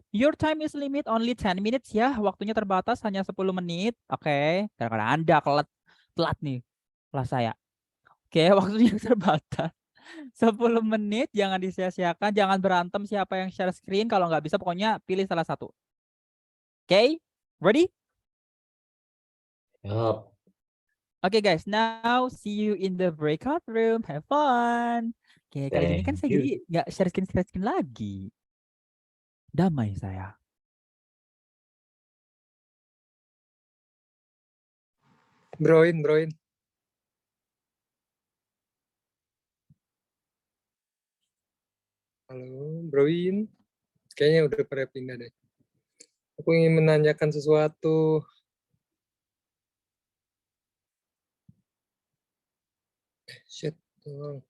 Your time is limit only 10 minutes ya. Waktunya terbatas hanya 10 menit. Oke. Kadang-kadang Anda telat nih kelas saya. Oke, waktunya terbatas 10 menit. Jangan disia-siakan. Jangan berantem siapa yang share screen. Kalau nggak bisa pokoknya pilih salah satu. Oke, ready? Yup. Oke guys, now see you in the breakout room. Have fun. Oke, kali ini kan saya jadi nggak share screen lagi. Damai saya. Broin. Halo, Broin. Kayaknya udah pada pindah deh. Aku ingin menanyakan sesuatu. Shit. Tolong.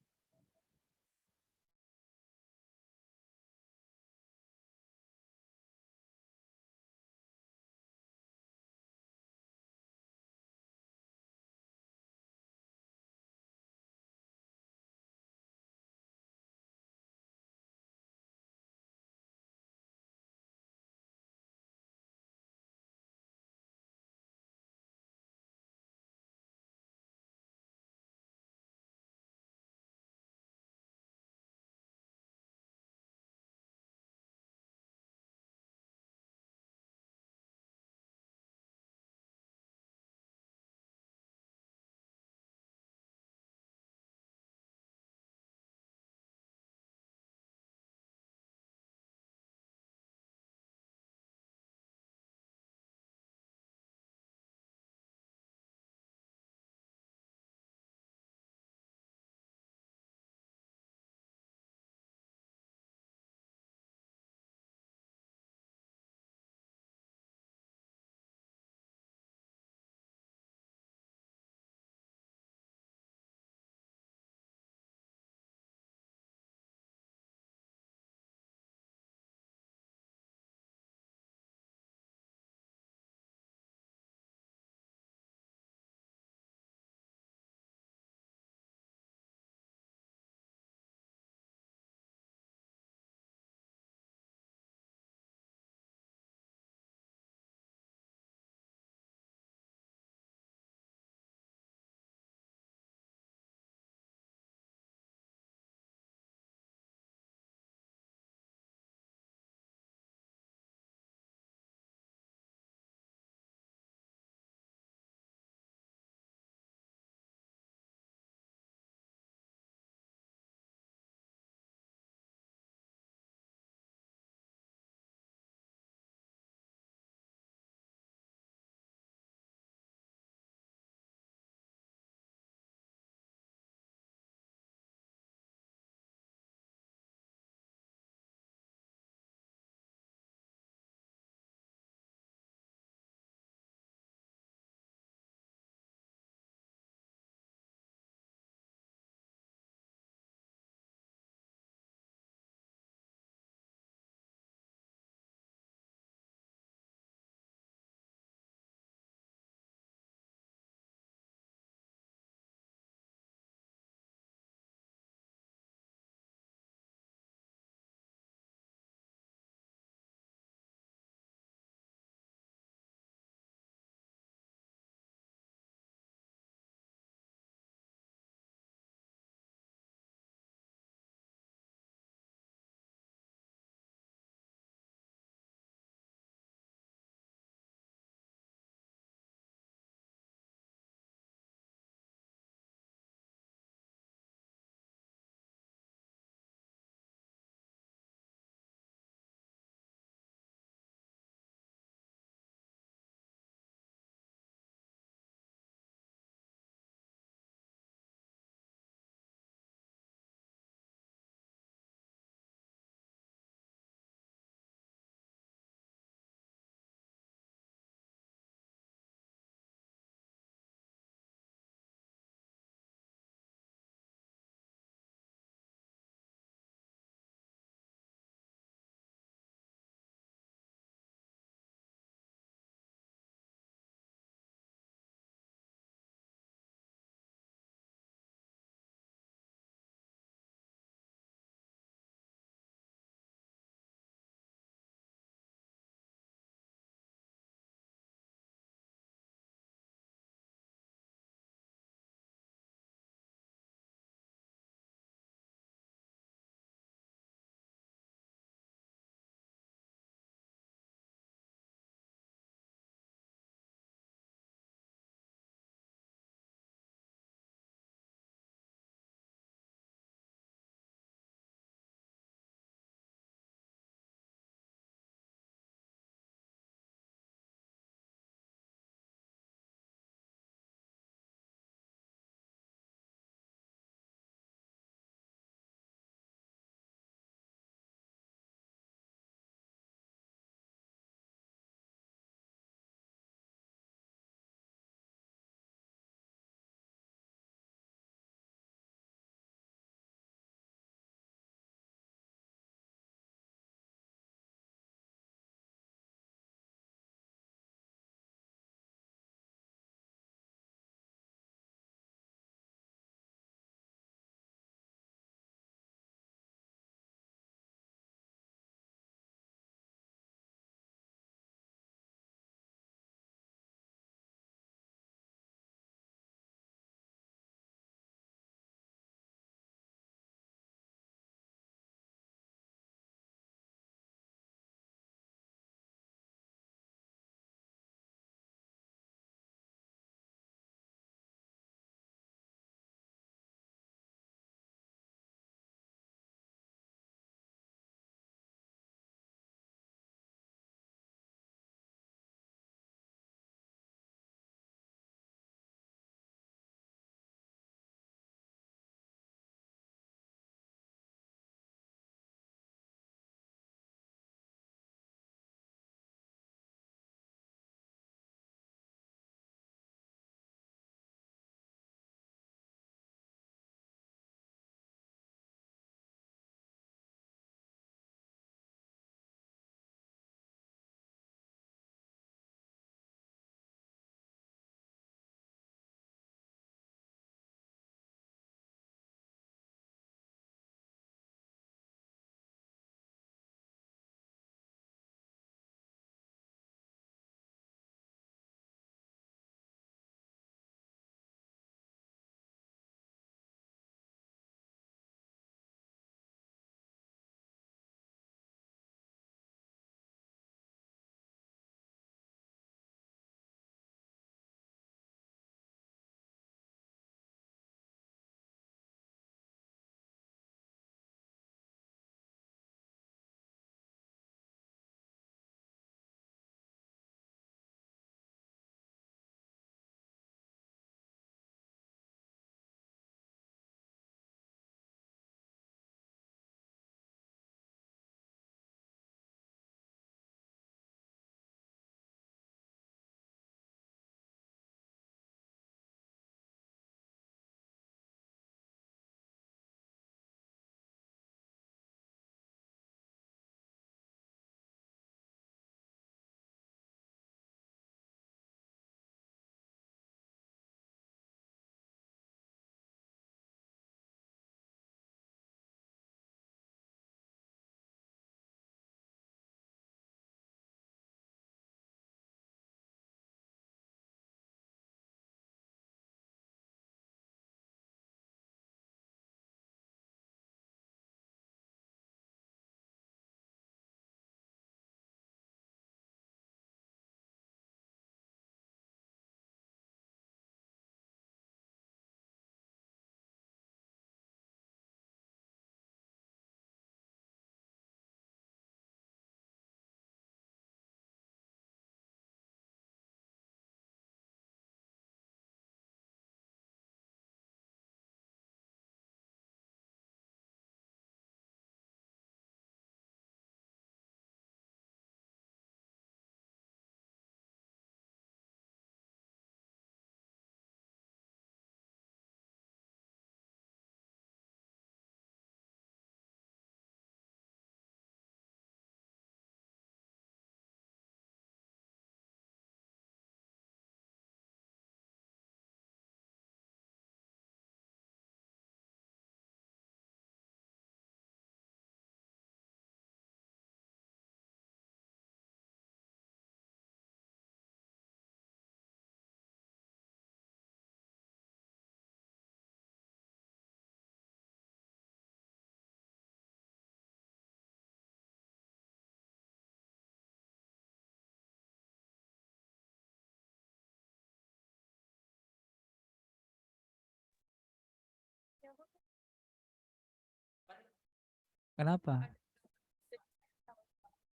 Kenapa?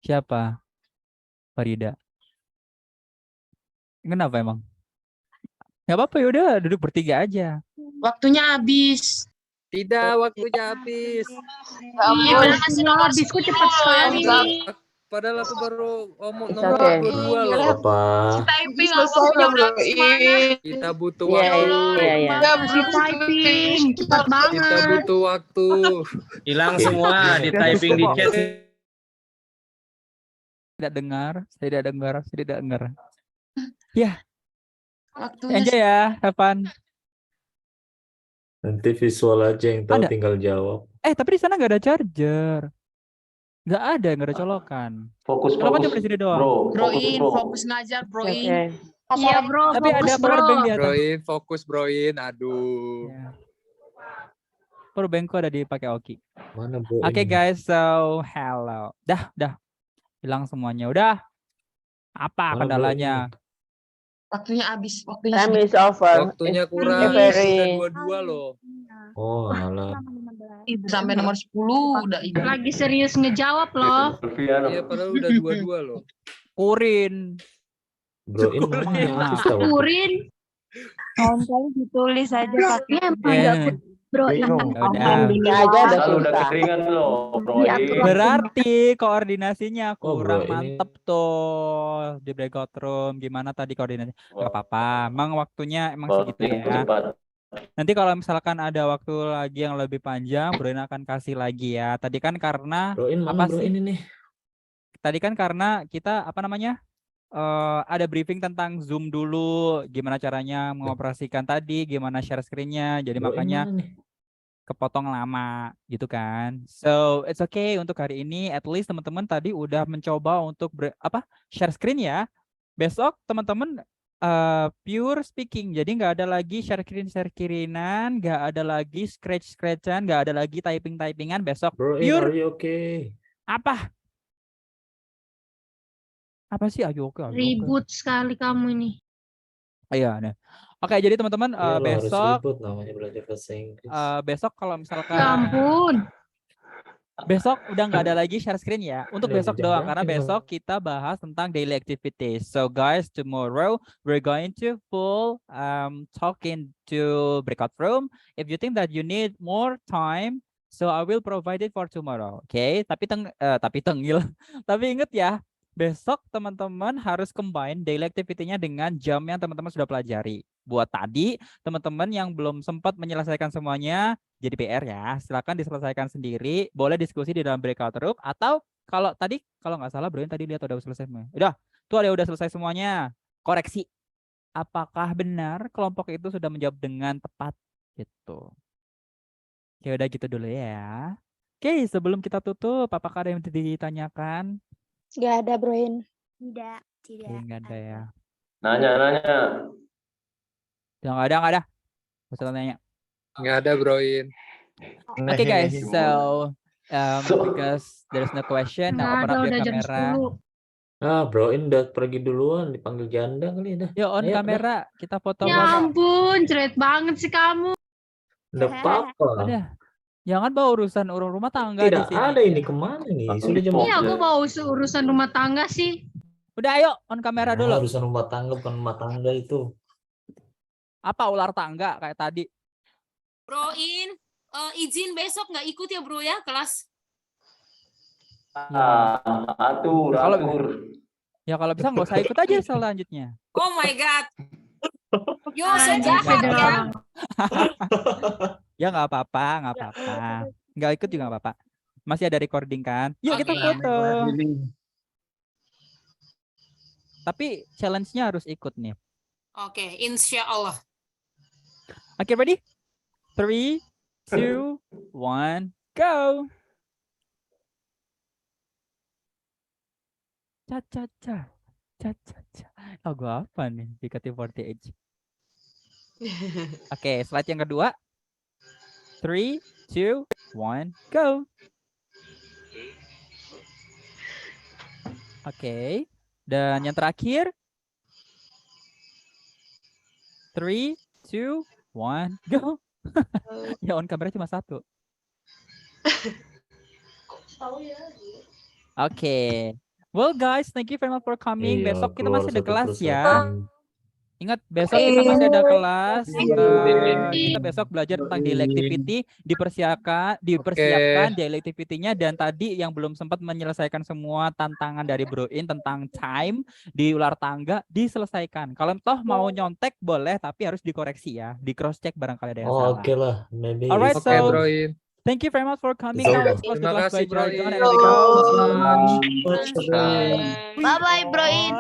Siapa? Farida. Kenapa emang? Gak apa-apa, yaudah duduk bertiga aja. Waktunya habis. Tidak, waktunya habis. Iya, padahal masih nomor habis kok cepat sekali. Padahal aku baru It's nomor okay. 22 loh. Apa? Typing waktunya udah habis mana? Kita butuh Iya, waktu. iya. Masih typing, cepat Kita banget. butuh waktu. Hilang semua di typing di chat. Tidak dengar, saya tidak dengar, saya tidak dengar. Ya, Waktunya enjoy ya, have fun. Nanti visual aja yang tahu, Ada. tinggal jawab. Tapi di sana nggak ada charger. Nggak ada colokan. Fokus, Colokan cuma di sini doang. Broin, fokus ngajar, Broin. Iya bro, Tapi ada fokus bro. power bank di atas. Broin, fokus Broin. Aduh. Ya. Power bankku ada dipakai Oki. Mana bro? Oke ini? guys, so hello. Dah. Hilang semuanya. Udah. Apa Mana kendalanya? Waktunya habis. Waktunya Time habis. is over. Waktunya It's kurang. very- Udah 22 loh. Oh, alah. Sampai nomor 10 udah itu. Lagi serius ngejawab loh. Iya, padahal udah 22 loh. Kurin. Bro, ini mana yang habis tahu? Kurin. Kali ditulis aja pakai. Eh, Bro, udah. Ini aja udah susah. Berarti koordinasinya Oh, kurang bro, ini- mantep tuh di breakout room. Gimana tadi koordinasi? Gak apa-apa. Emang waktunya emang segitu ya. Nanti kalau misalkan ada waktu lagi yang lebih panjang, Bro In akan kasih lagi ya. Tadi kan karena Bro, ini apa mana bro sih? ini nih? Tadi kan karena kita apa namanya? Ada briefing tentang Zoom dulu, gimana caranya mengoperasikan tadi, gimana share screen-nya. Jadi Bro, ini makanya mana nih? kepotong lama gitu kan. So it's okay untuk hari ini. At least teman-teman tadi udah mencoba untuk share screen ya. Besok teman-teman pure speaking. Jadi nggak ada lagi share screen-an, nggak ada lagi scratch-scratchan, nggak ada lagi typing-typingan. Besok Bro, pure are you okay? apa? Apa sih? Ayo oke. ribut sekali kamu ini. Iya, nah. Oke, jadi teman-teman Iya, lo harus besok ribut namanya belajar bahasa Inggris. besok kalau Ya misalkan ampun. besok udah nggak ada lagi share screen ya. Untuk Udah besok doang karena dijanjakin, besok kita bahas tentang daily activities. So guys, tomorrow we're going to full talking to breakout room. If you think that you need more time, so I will provide it for tomorrow. Okay? Tapi tengil. Tapi inget ya, besok teman-teman harus combine daily activity-nya dengan jam yang teman-teman sudah pelajari. Buat tadi, teman-teman yang belum sempat menyelesaikan semuanya, jadi PR ya, silakan diselesaikan sendiri. Boleh diskusi di dalam breakout room, atau kalau nggak salah, Bro, tadi lihat udah selesai semua. Udah, tuh ada udah selesai semuanya. Koreksi. Apakah benar kelompok itu sudah menjawab dengan tepat? Gitu. Oke, udah gitu dulu ya. Oke, sebelum kita tutup, apakah ada yang ditanyakan? Nggak ada, Broin. Oke, nggak ada ya. Nanya. Nggak ada. Nggak usah tanya. Nggak ada Broin. Okay guys, so because there's no question, now Nggak open ada, up your udah jam camera. 10. Bro, ini udah pergi duluan, dipanggil janda kali dah. Yuk on Ayo, kamera, kita foto Ya bareng. ampun, cerit banget sih kamu. Udah apa-apa. Udah. Jangan bawa urusan rumah tangga di Tidak sini. ada ini kemana nih? Sudah jam Iya, aku mau urusan rumah tangga sih. Udah ayo on kamera dulu. Urusan rumah tangga bukan rumah tangga itu. Apa ular tangga kayak tadi? Bro In, izin besok nggak ikut ya bro ya kelas? Atur. Ya kalau bisa nggak usah ikut aja selanjutnya. Oh my god. Yo, Anjir, sejahat ya. dong. Ya nggak apa-apa. Nggak ikut juga nggak apa-apa. Masih ada recording kan? Yuk kita Oke. foto. Tapi challenge-nya harus ikut nih. Oke, insya Allah. Oke, ready? 3, 2, 1, go! Cha-cha-cha. Cha-cha-cha. Lagu apa nih? JKT48. Oke, slide yang kedua. 3, 2, 1, go! Oke. Dan yang terakhir. 3, 2, 1, go! Ya on kamera cuma satu. Oke. Well guys, thank you very much for coming. Iya, Besok kita keluar masih ada satu kelas ya. persatu. Ingat, besok kita masih ada kelas. Thank you. Kita besok belajar tentang daily activity. Dipersiapkan daily activity-nya. Dan tadi yang belum sempat menyelesaikan semua tantangan dari Bro In tentang time di ular tangga, diselesaikan. Kalau toh mau nyontek boleh, tapi harus dikoreksi ya. Di cross check barangkali ada yang salah. Oke lah, maybe. Alright, Oke, so Bro In. thank you very much for coming. Betul. Now let's close the Terima class kasih, by Bro Jargon In. and we go. Bye bye, Bro In.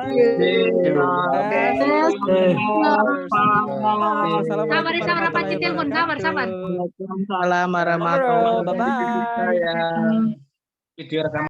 Sabar, sabar, apa sih telepon? Sabar, sabar. Waalaikumsalam warahmatullahi wabarakatuh. Bye-bye. Video rekaman.